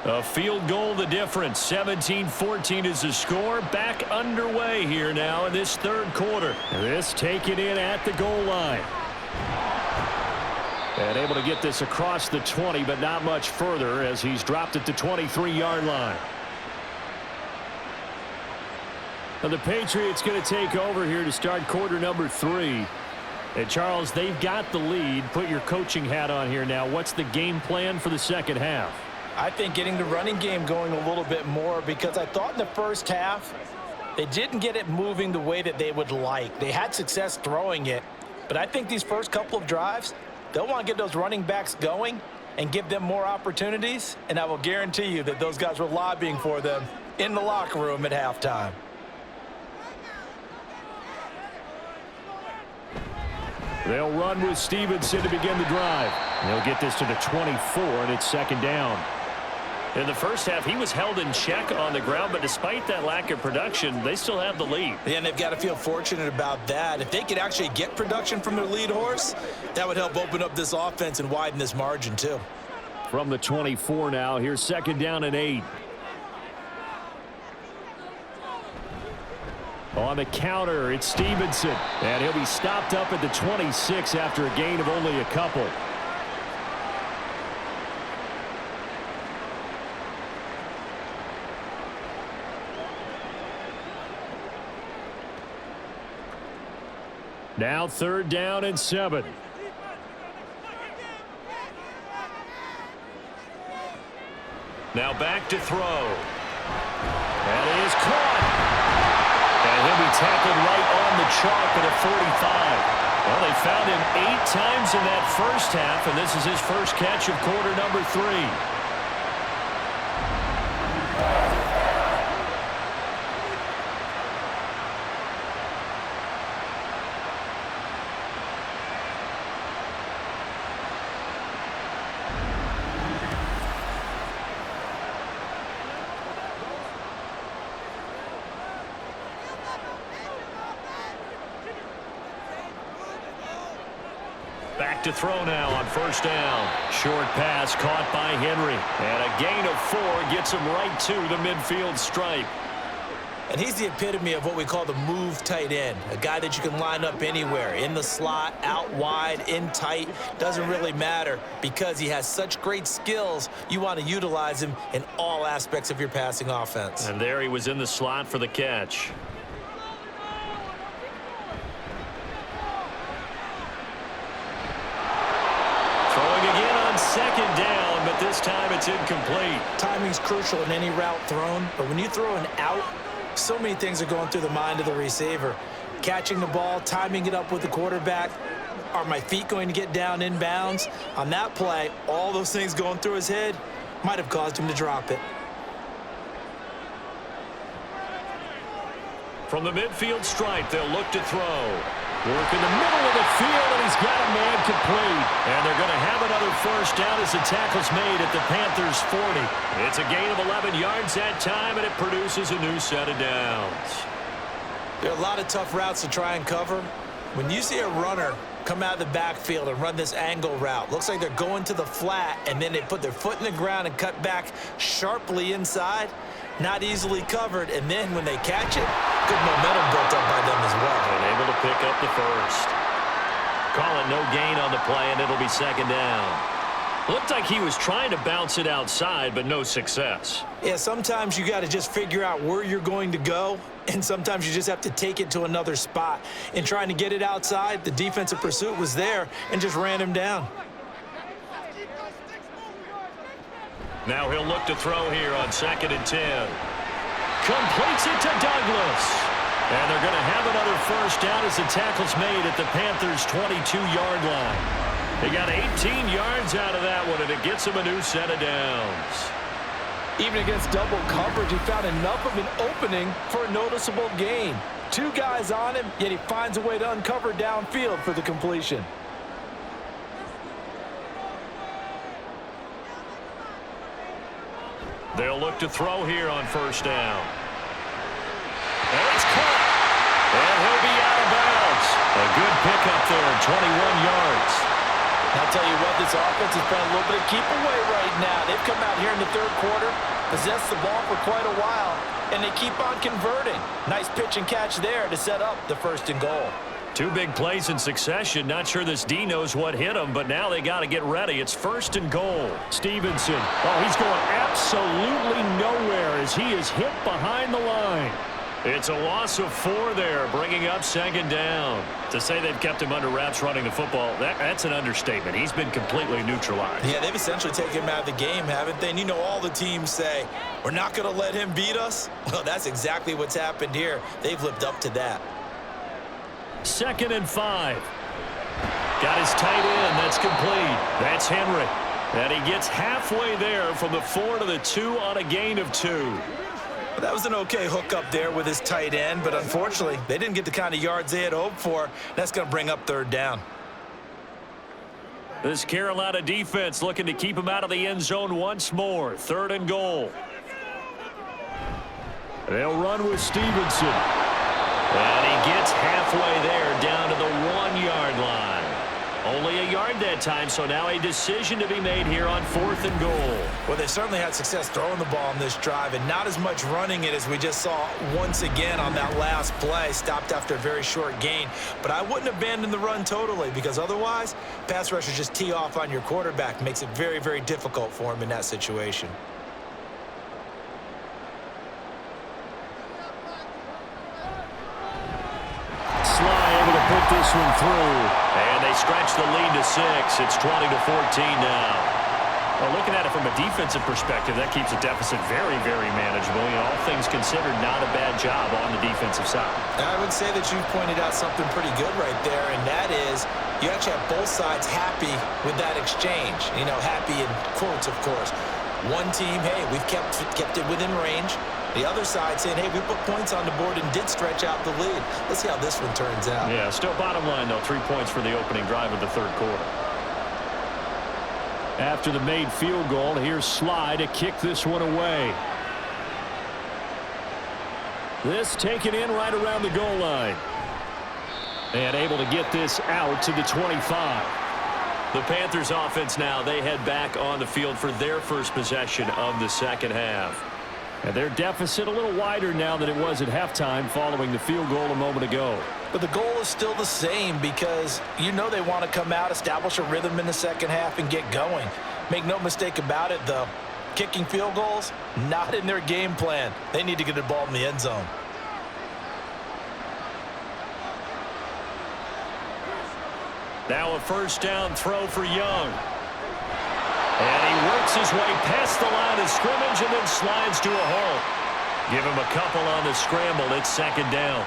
Speaker 4: A field goal the difference. 17-14 is the score. Back underway here now in this third quarter. This taken in at the goal line. And able to get this across the 20, but not much further as he's dropped at the 23-yard line. Now the Patriots going to take over here to start quarter number 3. And Charles, they've got the lead. Put your coaching hat on here now. What's the game plan for the second half?
Speaker 3: I think getting the running game going a little bit more, because I thought in the first half they didn't get it moving the way that they would like. They had success throwing it, but I think these first couple of drives, they'll want to get those running backs going and give them more opportunities, and I will guarantee you that those guys were lobbying for them in the locker room at halftime.
Speaker 4: They'll run with Stevenson to begin the drive. They'll get this to the 24, and it's second down.
Speaker 2: In the first half, he was held in check on the ground, but despite that lack of production, they still have the lead.
Speaker 3: Yeah, and they've got to feel fortunate about that. If they could actually get production from their lead horse, that would help open up this offense and widen this margin too.
Speaker 4: From the 24 now, here's second down and 8. On the counter, it's Stevenson. And he'll be stopped up at the 26 after a gain of only a couple. Now third down and 7.
Speaker 2: Now back to throw.
Speaker 4: That is caught. And he'll be tackled right on the chalk at a 45. Well, they found him 8 times in that first half, and this is his first catch of quarter number 3.
Speaker 2: Back to throw now on first down.
Speaker 4: Short pass caught by Henry.
Speaker 2: And a gain of 4 gets him right to the midfield stripe.
Speaker 3: And he's the epitome of what we call the move tight end, a guy that you can line up anywhere, in the slot, out wide, in tight, doesn't really matter because he has such great skills. You want to utilize him in all aspects of your passing offense.
Speaker 2: And there he was in the slot for the catch.
Speaker 4: Second down, but this time it's incomplete.
Speaker 3: Timing's crucial in any route thrown, but when you throw an out, so many things are going through the mind of the receiver. Catching the ball, timing it up with the quarterback. Are my feet going to get down in bounds? On that play, all those things going through his head might have caused him to drop it.
Speaker 2: From the midfield stripe, they'll look to throw.
Speaker 4: Work in the middle of the field, and he's got a man complete. And they're going to have another first down as the tackle's made at the Panthers' 40.
Speaker 2: It's a gain of 11 yards that time, and it produces a new set of downs.
Speaker 3: There are a lot of tough routes to try and cover. When you see a runner come out of the backfield and run this angle route. Looks like they're going to the flat, and then they put their foot in the ground and cut back sharply inside. Not easily covered, and then when they catch it, good momentum built up by them as well.
Speaker 2: And able to pick up the first. Call it no gain on the play, and it'll be second down. Looked like he was trying to bounce it outside, but no success.
Speaker 3: Yeah, sometimes you got to just figure out where you're going to go, and sometimes you just have to take it to another spot. In trying to get it outside, the defensive pursuit was there and just ran him down.
Speaker 2: Now he'll look to throw here on 2nd and 10. Completes it to Douglas. And they're going to have another first down as the tackle's made at the Panthers' 22-yard line. They got 18 yards out of that one, and it gets him a new set of downs.
Speaker 3: Even against double coverage, he found enough of an opening for a noticeable gain. 2 guys on him, yet he finds a way to uncover downfield for the completion.
Speaker 2: They'll look to throw here on first down. And it's caught. And he'll be out of bounds. A good pickup there, 21 yards.
Speaker 3: I'll tell you what, this offense has been a little bit of keep away right now. They've come out here in the third quarter, possessed the ball for quite a while, and they keep on converting. Nice pitch and catch there to set up the first and goal.
Speaker 2: 2 big plays in succession. Not sure this D knows what hit him, but now they got to get ready. It's first and goal.
Speaker 4: Stevenson. Oh, he's going absolutely nowhere as he is hit behind the line.
Speaker 2: It's a loss of 4 there, bringing up second down. To say they've kept him under wraps running the football, that's an understatement. He's been completely neutralized.
Speaker 3: Yeah, they've essentially taken him out of the game, haven't they? And you know all the teams say, we're not going to let him beat us. Well, that's exactly what's happened here. They've lived up to that.
Speaker 2: 2nd and 5. Got his tight end. That's complete. That's Henry. And he gets halfway there from the 4 to the 2 on a gain of 2.
Speaker 3: That was an okay hook up there with his tight end, but unfortunately, they didn't get the kind of yards they had hoped for. That's going to bring up third down.
Speaker 2: This Carolina defense looking to keep him out of the end zone once more. 3rd and goal.
Speaker 4: They'll run with Stevenson.
Speaker 2: And he gets halfway there down to the 1-yard line. Only a yard that time, so now a decision to be made here on 4th and goal.
Speaker 3: Well, they certainly had success throwing the ball in this drive, and not as much running it as we just saw once again on that last play. Stopped after a very short gain. But I wouldn't abandon the run totally, because otherwise, pass rushers just tee off on your quarterback. Makes it very, very difficult for him in that situation.
Speaker 4: Put this one through.
Speaker 2: And they stretch the lead to 6. It's 20-14 now. Well, looking at it from a defensive perspective, that keeps the deficit very, very manageable. You know, all things considered, not a bad job on the defensive side.
Speaker 3: I would say that you pointed out something pretty good right there, and that is you actually have both sides happy with that exchange. You know, happy in quotes, of course. One team, hey, we've kept it within range. The other side saying, hey, we put points on the board and did stretch out the lead. Let's see how this one turns out.
Speaker 2: Yeah, still bottom line, though, 3 points for the opening drive of the third quarter.
Speaker 4: After the made field goal, here's Sly to kick this one away. This taken in right around the goal line. And able to get this out to the 25.
Speaker 2: The Panthers offense now, they head back on the field for their first possession of the second half.
Speaker 4: And their deficit a little wider now than it was at halftime following the field goal a moment ago.
Speaker 3: But the goal is still the same because you know they want to come out, establish a rhythm in the second half, and get going. Make no mistake about it, though. Kicking field goals, not in their game plan. They need to get the ball in the end zone.
Speaker 2: Now a first down throw for Young. And he works his way past the line of scrimmage and then slides to a halt. Give him a couple on the scramble. It's second down.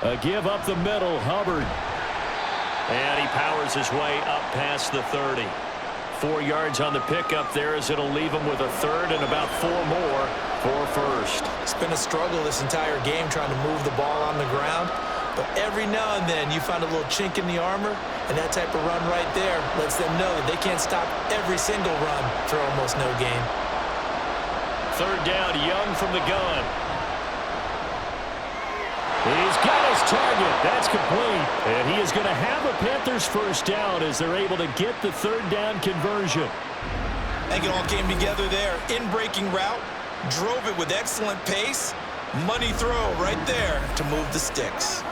Speaker 4: A give up the middle, Hubbard.
Speaker 2: And he powers his way up past the 30. 4 yards on the pickup there as it'll leave him with a third and about 4 more for first.
Speaker 3: It's been a struggle this entire game trying to move the ball on the ground. But every now and then you find a little chink in the armor, and that type of run right there lets them know that they can't stop every single run for almost no gain.
Speaker 2: Third down, Young from the gun. He's got his target. That's complete. And he is going to have a Panthers first down as they're able to get the third down conversion.
Speaker 3: I think it all came together there. In-breaking route, drove it with excellent pace. Money throw right there to move the sticks.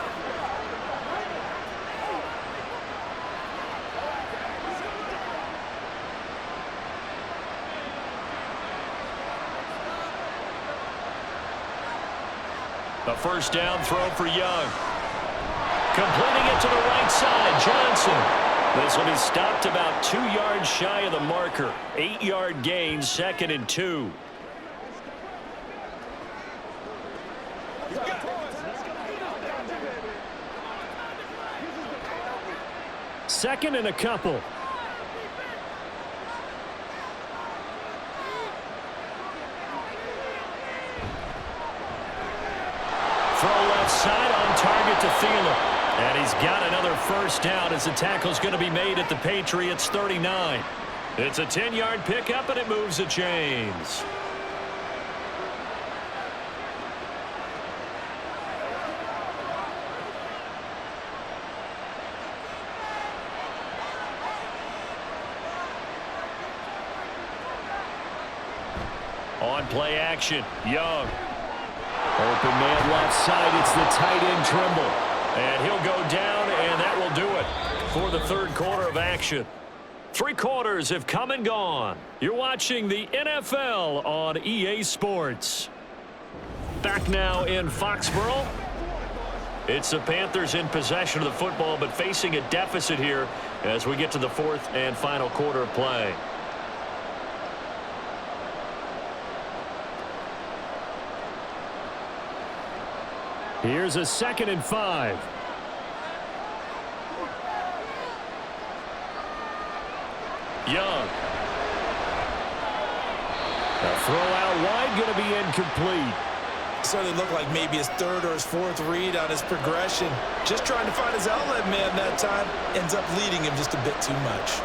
Speaker 2: A first down throw for Young. Completing it to the right side, Johnson. This will be stopped about 2 yards shy of the marker. 8-yard gain, 2nd and 2. Second and a couple. Throw left side on target to Thielen. And he's got another first down as the tackle's going to be made at the Patriots 39. It's a 10-yard pickup, and it moves the chains. On play action, Young. Open man left side, it's the tight end Trimble. And he'll go down, and that will do it for the third quarter of action. 3 quarters have come and gone. You're watching the NFL on EA Sports. Back now in Foxborough. It's the Panthers in possession of the football, but facing a deficit here as we get to the 4th and final quarter of play. Here's a 2nd and 5. Young. A throw out wide, going to be incomplete.
Speaker 3: Certainly looked like maybe his 3rd or his 4th read on his progression. Just trying to find his outlet man that time. Ends up leading him just a bit too much.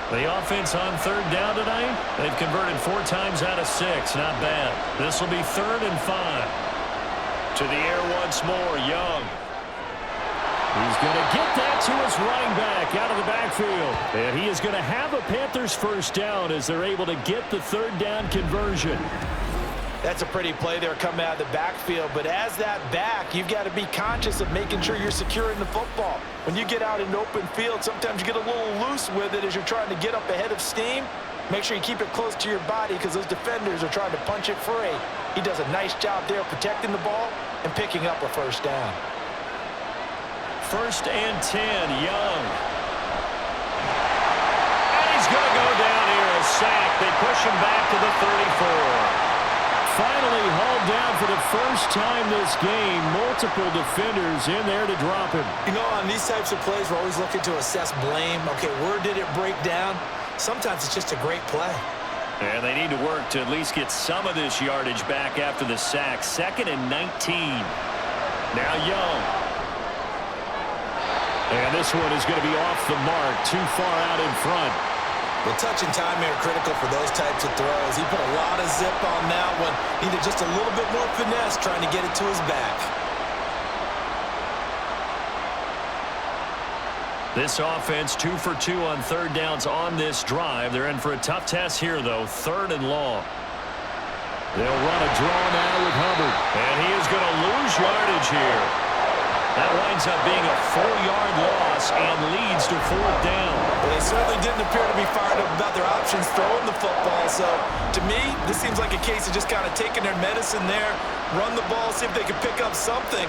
Speaker 2: The offense on 3rd down tonight, they've converted 4 times out of 6. Not bad. This will be 3rd and 5. To the air once more, Young. He's going to get that to his running back out of the backfield. And he is going to have a Panthers first down as they're able to get the 3rd down conversion.
Speaker 3: That's a pretty play there coming out of the backfield, but as that back, you've got to be conscious of making sure you're securing the football. When you get out in open field, sometimes you get a little loose with it as you're trying to get up ahead of steam. Make sure you keep it close to your body because those defenders are trying to punch it free. He does a nice job there protecting the ball and picking up a first down.
Speaker 2: 1st and 10, Young. And he's going to go down here, a sack. They push him back to the 34. Finally hauled down for the first time this game. Multiple defenders in there to drop him.
Speaker 3: You know, on these types of plays, we're always looking to assess blame. Okay, where did it break down? Sometimes it's just a great play.
Speaker 2: And they need to work to at least get some of this yardage back after the sack. 2nd and 19. Now Young. And this one is going to be off the mark, too far out in front.
Speaker 3: Well, touch and time are critical for those types of throws. He put a lot of zip on that one. Needed just a little bit more finesse trying to get it to his back.
Speaker 2: This offense 2 for 2 on 3rd downs on this drive. They're in for a tough test here, though. 3rd and long. They'll run a draw now with Hubbard. And he is going to lose yardage here. That winds up being a 4-yard loss and leads to 4th down.
Speaker 3: Well, they certainly didn't appear to be fired up about their options throwing the football. So, to me, this seems like a case of just kind of taking their medicine there, run the ball, see if they could pick up something.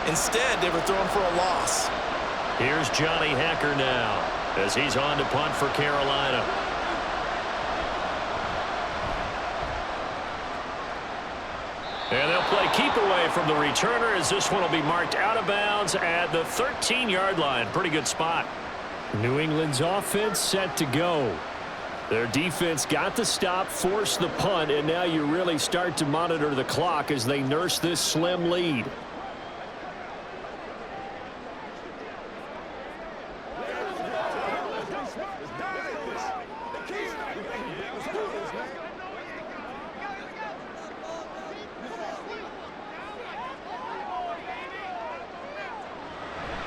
Speaker 3: Instead, they were throwing for a loss.
Speaker 2: Here's Johnny Hecker now as he's on to punt for Carolina. And they'll play keep away from the returner as this one will be marked out of bounds at the 13-yard line. Pretty good spot. New England's offense set to go.
Speaker 4: Their defense got the stop, forced the punt, and now you really start to monitor the clock as they nurse this slim lead.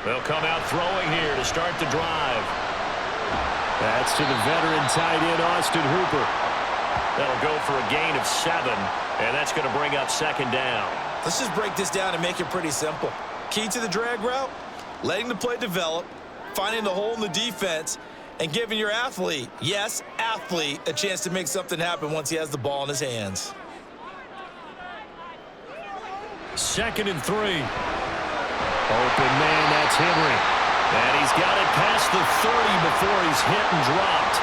Speaker 2: They'll come out throwing here to start the drive.
Speaker 4: That's to the veteran tight end, Austin Hooper.
Speaker 2: That'll go for a gain of 7, and that's going to bring up second down.
Speaker 3: Let's just break this down and make it pretty simple. Key to the drag route, letting the play develop, finding the hole in the defense, and giving your athlete, yes, athlete, a chance to make something happen once he has the ball in his hands.
Speaker 2: 2nd and 3.
Speaker 4: Open man, that's Henry.
Speaker 2: And he's got it past the 30 before he's hit and dropped.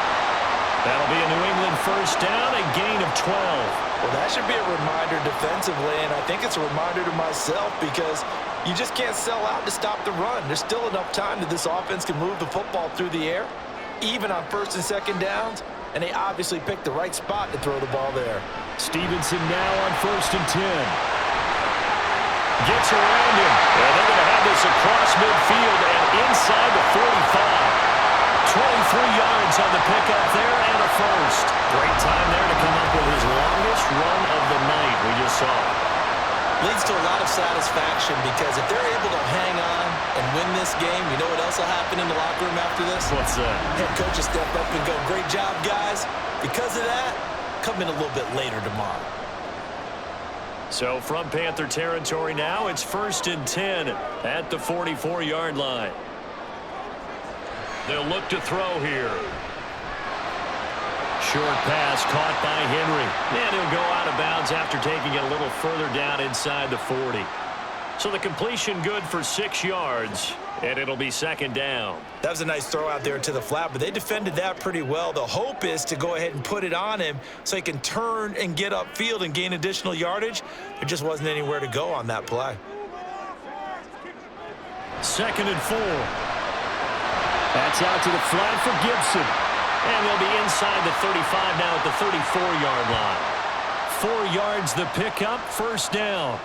Speaker 2: That'll be a New England first down, a gain of 12.
Speaker 3: Well, that should be a reminder defensively, and I think it's a reminder to myself because you just can't sell out to stop the run. There's still enough time that this offense can move the football through the air, even on 1st and 2nd downs, and they obviously picked the right spot to throw the ball there.
Speaker 4: Stevenson now on 1st and 10. Gets around him, and they're going to have this across midfield and inside the 45. 23 yards on the pickup there and a first.
Speaker 2: Great time there to come up with his longest run of the night we just saw.
Speaker 3: Leads to a lot of satisfaction because if they're able to hang on and win this game, you know what else will happen in the locker room after this?
Speaker 2: What's that?
Speaker 3: Head coach will step up and go, great job, guys. Because of that, come in a little bit later tomorrow.
Speaker 2: So from Panther territory now, it's 1st and 10 at the 44-yard line. They'll look to throw here. Short pass caught by Henry. And he'll go out of bounds after taking it a little further down inside the 40. So the completion good for 6 yards, and it'll be 2nd down.
Speaker 3: That was a nice throw out there to the flat, but they defended that pretty well. The hope is to go ahead and put it on him so he can turn and get upfield and gain additional yardage. There just wasn't anywhere to go on that play.
Speaker 2: 2nd and 4.
Speaker 4: That's out to the flat for Gibson.
Speaker 2: And they'll be inside the 35 now at the 34-yard line.
Speaker 4: 4 yards the pickup, 1st down.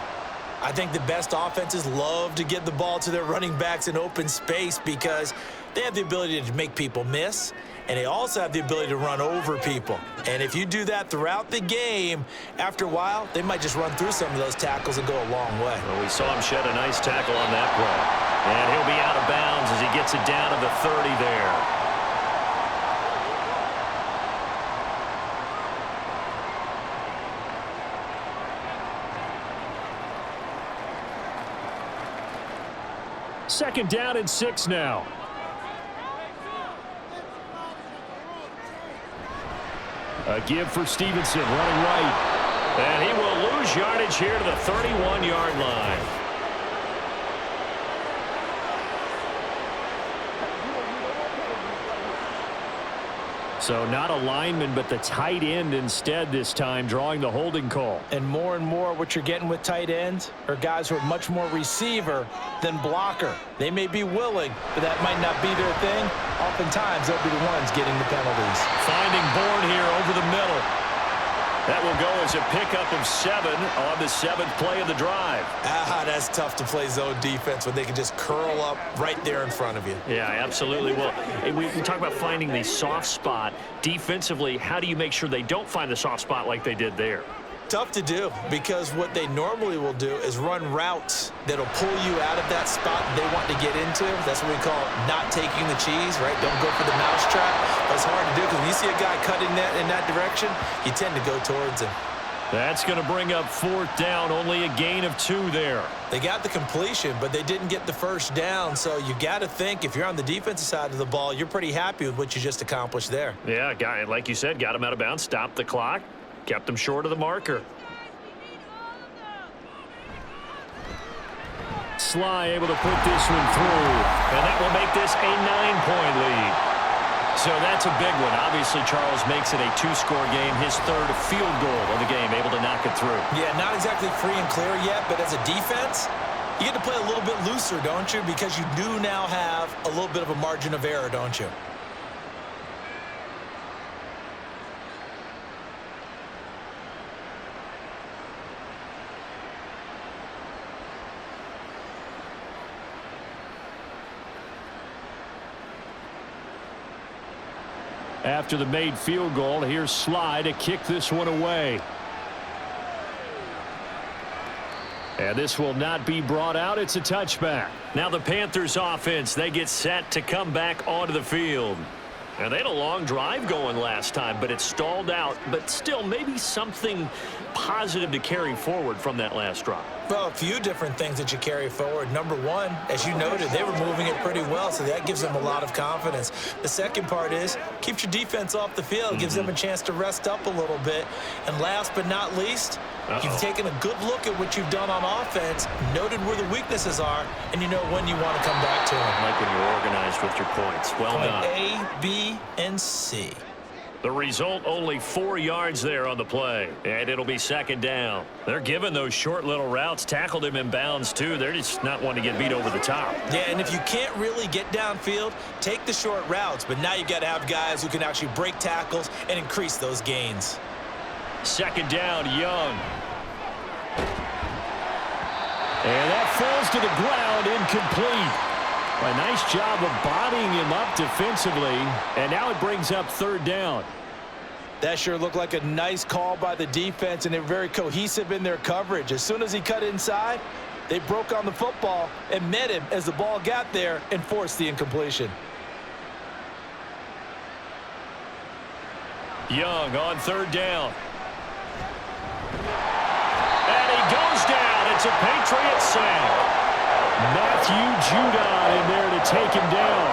Speaker 3: I think the best offenses love to get the ball to their running backs in open space because they have the ability to make people miss, and they also have the ability to run over people. And if you do that throughout the game, after a while, they might just run through some of those tackles and go a long way.
Speaker 2: Well, we saw him shed a nice tackle on that play. And he'll be out of bounds as he gets it down to the 30 there.
Speaker 4: Second down and 6 now. A give for Stevenson, running right.
Speaker 2: And he will lose yardage here to the 31-yard line.
Speaker 4: So not a lineman, but the tight end instead this time, drawing the holding call.
Speaker 3: And more what you're getting with tight ends are guys who are much more receiver than blocker. They may be willing, but that might not be their thing. Oftentimes, they'll be the ones getting the penalties.
Speaker 2: Finding Bourne here over the middle. That will go as a pickup of 7 on the 7th play of the drive.
Speaker 3: That's tough to play zone defense when they can just curl up right there in front of you.
Speaker 2: Yeah, absolutely. Well, we talk about finding the soft spot. Defensively, how do you make sure they don't find the soft spot like they did there?
Speaker 3: Tough to do because what they normally will do is run routes that'll pull you out of that spot they want to get into. That's what we call not taking the cheese, right? Don't go for the mousetrap. That's hard to do because when you see a guy cutting that in that direction, you tend to go towards him.
Speaker 2: That's going to bring up 4th down, only a gain of 2 there.
Speaker 3: They got the completion, but they didn't get the first down, so you got to think if you're on the defensive side of the ball, you're pretty happy with what you just accomplished there.
Speaker 2: Yeah, guy, like you said, got him out of bounds, stopped the clock. Kept him short of the marker.
Speaker 4: Sly able to put this one through.
Speaker 2: And that will make this a 9-point lead. So that's a big one. Obviously, Charles makes it a 2-score game. His 3rd field goal of the game, able to knock it through.
Speaker 3: Yeah, not exactly free and clear yet, but as a defense, you get to play a little bit looser, don't you? Because you do now have a little bit of a margin of error, don't you?
Speaker 4: after the made field goal. Here's Sly to kick this one away. And this will not be brought out. It's a touchback. Now the Panthers offense, they get set to come back onto the field. Now they had a long drive going last time, but it stalled out. But still, maybe something positive to carry forward from that last drive.
Speaker 3: Well, a few different things that you carry forward. Number one, as you noted, they were moving it pretty well, so that gives them a lot of confidence. The second part is, keeps your defense off the field, gives them a chance to rest up a little bit. And last but not least, you've taken a good look at what you've done on offense, noted where the weaknesses are, and you know when you want to come back to them.
Speaker 4: Like when you're organized with your points. Well done.
Speaker 3: A, B, and C.
Speaker 4: The result, only 4 yards there on the play, and it'll be second down. They're giving those short little routes, tackled him in bounds too. They're just not wanting to get beat over the top.
Speaker 3: Yeah, and if you can't really get downfield, take the short routes, but now you got to have guys who can actually break tackles and increase those gains.
Speaker 4: Second down, Young. And that falls to the ground, incomplete. A nice job of bodying him up defensively, and now it brings up third down.
Speaker 3: That sure looked like a nice call by the defense, and they're very cohesive in their coverage. As soon as he cut inside, they broke on the football and met him as the ball got there and forced the incompletion.
Speaker 4: Young on third down. And he goes down. It's a Patriots sack. Matthew Judon in there to take him down.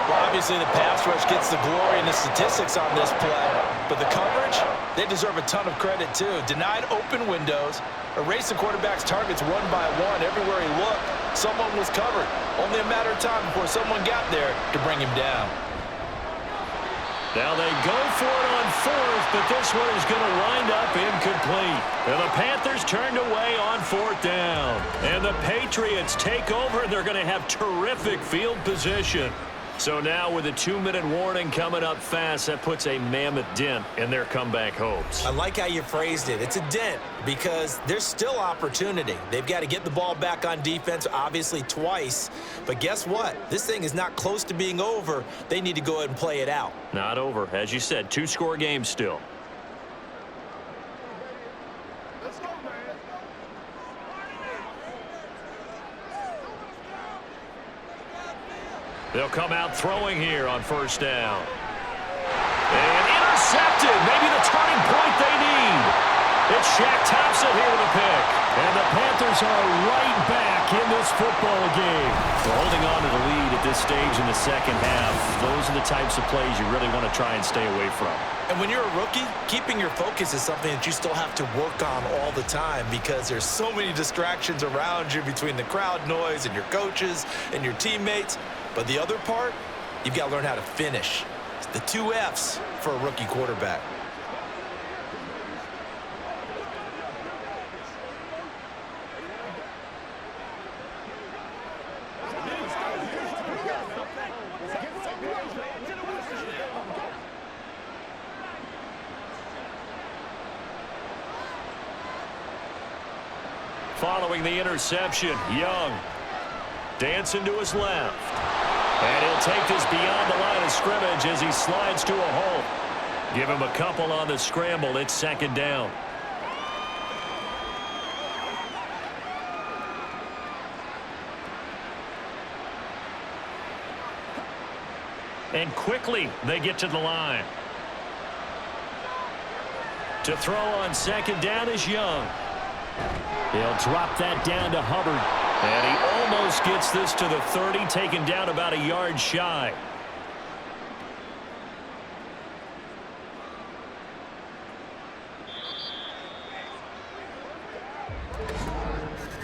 Speaker 3: Well, obviously the pass rush gets the glory and the statistics on this play, but the coverage, they deserve a ton of credit too. Denied open windows, erased the quarterback's targets one by one. Everywhere he looked, someone was covered. Only a matter of time before someone got there to bring him down.
Speaker 4: Now they go for it on fourth, but this one is going to wind up incomplete. And the Panthers turned away on fourth down. And the Patriots take over, and they're going to have terrific field position. So now with a 2-minute warning coming up fast, that puts a mammoth dent in their comeback hopes.
Speaker 3: I like how you phrased it. It's a dent because there's still opportunity. They've got to get the ball back on defense, obviously twice. But guess what? This thing is not close to being over. They need to go ahead and play it out.
Speaker 4: Not over. As you said, 2-score game still. They'll come out throwing here on first down. And intercepted. Maybe the turning point they need. It's Shaq Thompson here with a pick. And the Panthers are right back in this football game. They're holding on to the lead at this stage in the second half. Those are the types of plays you really want to try and stay away from.
Speaker 3: And when you're a rookie, keeping your focus is something that you still have to work on all the time because there's so many distractions around you between the crowd noise and your coaches and your teammates. But the other part, you've got to learn how to finish. It's the 2 F's for a rookie quarterback.
Speaker 4: Following the interception, Young dancing to his left. And he'll take this beyond the line of scrimmage as he slides to a halt. Give him a couple on the scramble. It's second down. And quickly they get to the line. To throw on second down is Young. He'll drop that down to Hubbard. And he almost gets this to the 30, taken down about a yard shy.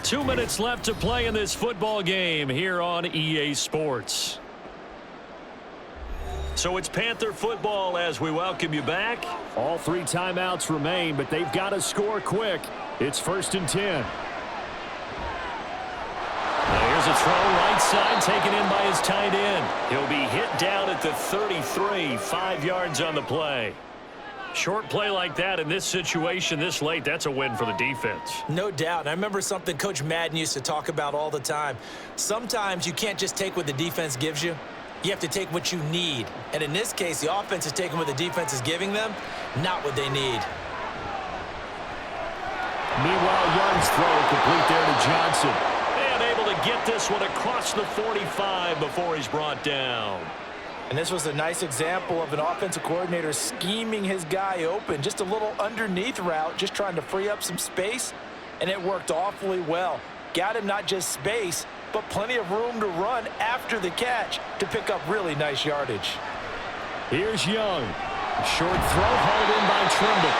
Speaker 4: Two minutes left to play in this football game here on EA Sports. So it's Panther football as we welcome you back. All 3 timeouts remain, but they've got to score quick. It's 1st and 10. Now here's a throw right side taken in by his tight end. He'll be hit down at the 33, 5 yards on the play. Short play like that in this situation this late, that's a win for the defense.
Speaker 3: No doubt. And I remember something Coach Madden used to talk about all the time. Sometimes you can't just take what the defense gives you. You have to take what you need. And in this case, the offense is taking what the defense is giving them, not what they need.
Speaker 2: Meanwhile, Young's throw complete there to Johnson. And able to get this one across the 45 before he's brought down.
Speaker 3: And this was a nice example of an offensive coordinator scheming his guy open. Just a little underneath route, just trying to free up some space, and it worked awfully well. Got him not just space, but plenty of room to run after the catch to pick up really nice yardage.
Speaker 2: Here's Young. A short throw hauled in by Trimble.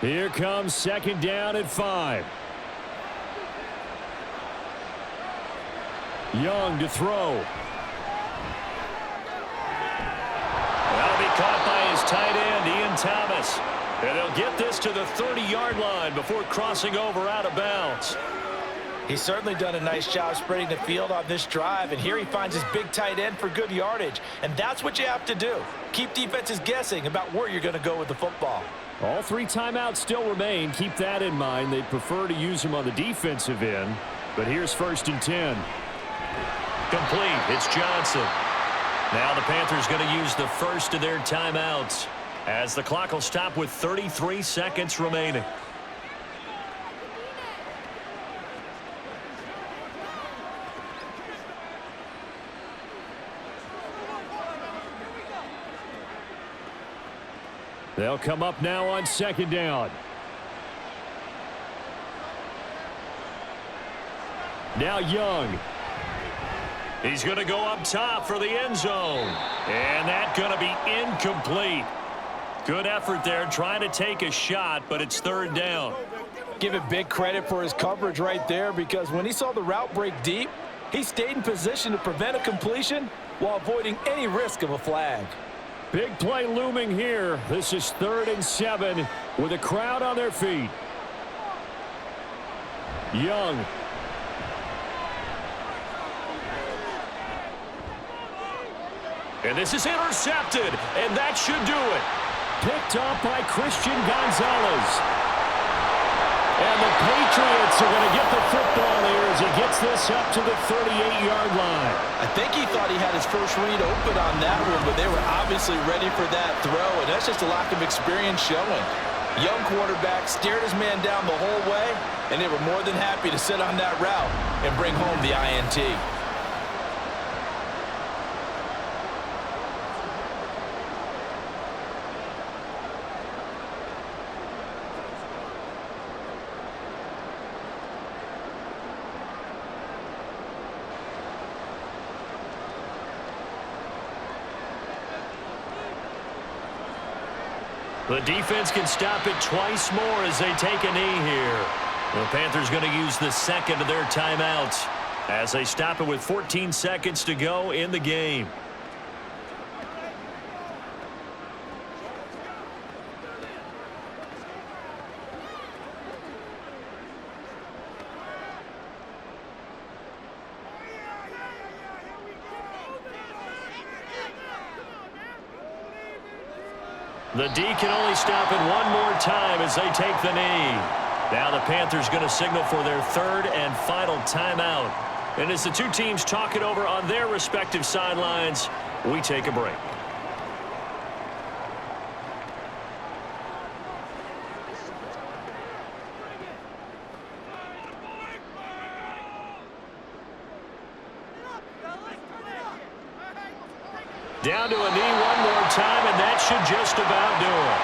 Speaker 2: Here comes second down at 5. Young to throw. That'll be caught by his tight end, Ian Thomas. And they'll get this to the 30-yard line before crossing over out of bounds.
Speaker 3: He's certainly done a nice job spreading the field on this drive, and here he finds his big tight end for good yardage. And that's what you have to do. Keep defenses guessing about where you're going to go with the football.
Speaker 2: All 3 timeouts still remain. Keep that in mind. They'd prefer to use them on the defensive end. But here's 1st and 10.
Speaker 4: Complete. It's Johnson. Now the Panthers going to use the first of their timeouts as the clock will stop with 33 seconds remaining.
Speaker 2: They'll come up now on 2nd down. Now Young. He's going to go up top for the end zone. And that's going to be incomplete. Good effort there trying to take a shot, but it's 3rd down.
Speaker 3: Give it big credit for his coverage right there, because when he saw the route break deep, he stayed in position to prevent a completion while avoiding any risk of a flag.
Speaker 2: Big play looming here. This is 3rd and 7 with a crowd on their feet. Young. And this is intercepted, and that should do it. Picked off by Christian Gonzalez. And the Patriots are going to get the football here as he gets this up to the 38-yard line.
Speaker 3: I think he thought he had his first read open on that one, but they were obviously ready for that throw, and that's just a lack of experience showing. Young quarterback stared his man down the whole way, and they were more than happy to sit on that route and bring home the INT.
Speaker 4: The defense can stop it twice more as they take a knee here. The Panthers going to use the second of their timeouts as they stop it with 14 seconds to go in the game. The D can only stop it one more time as they take the knee. Now the Panthers going to signal for their 3rd and final timeout. And as the 2 teams talk it over on their respective sidelines, we take a break. Down to a knee one more time, and that should just about do it.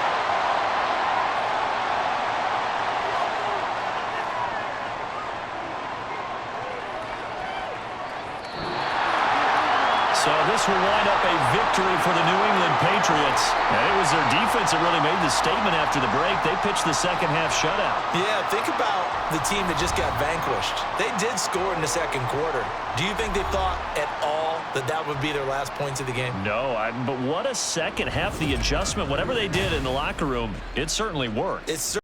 Speaker 4: So this will wind up a victory for the New England Patriots. And it was their defense that really made the statement after the break. They pitched the second half shutout.
Speaker 3: Yeah, think about the team that just got vanquished. They did score in the 2nd quarter. Do you think they thought at all that that would be their last points of the game?
Speaker 4: No, but what a second half. The adjustment, whatever they did in the locker room, it certainly worked.
Speaker 3: It's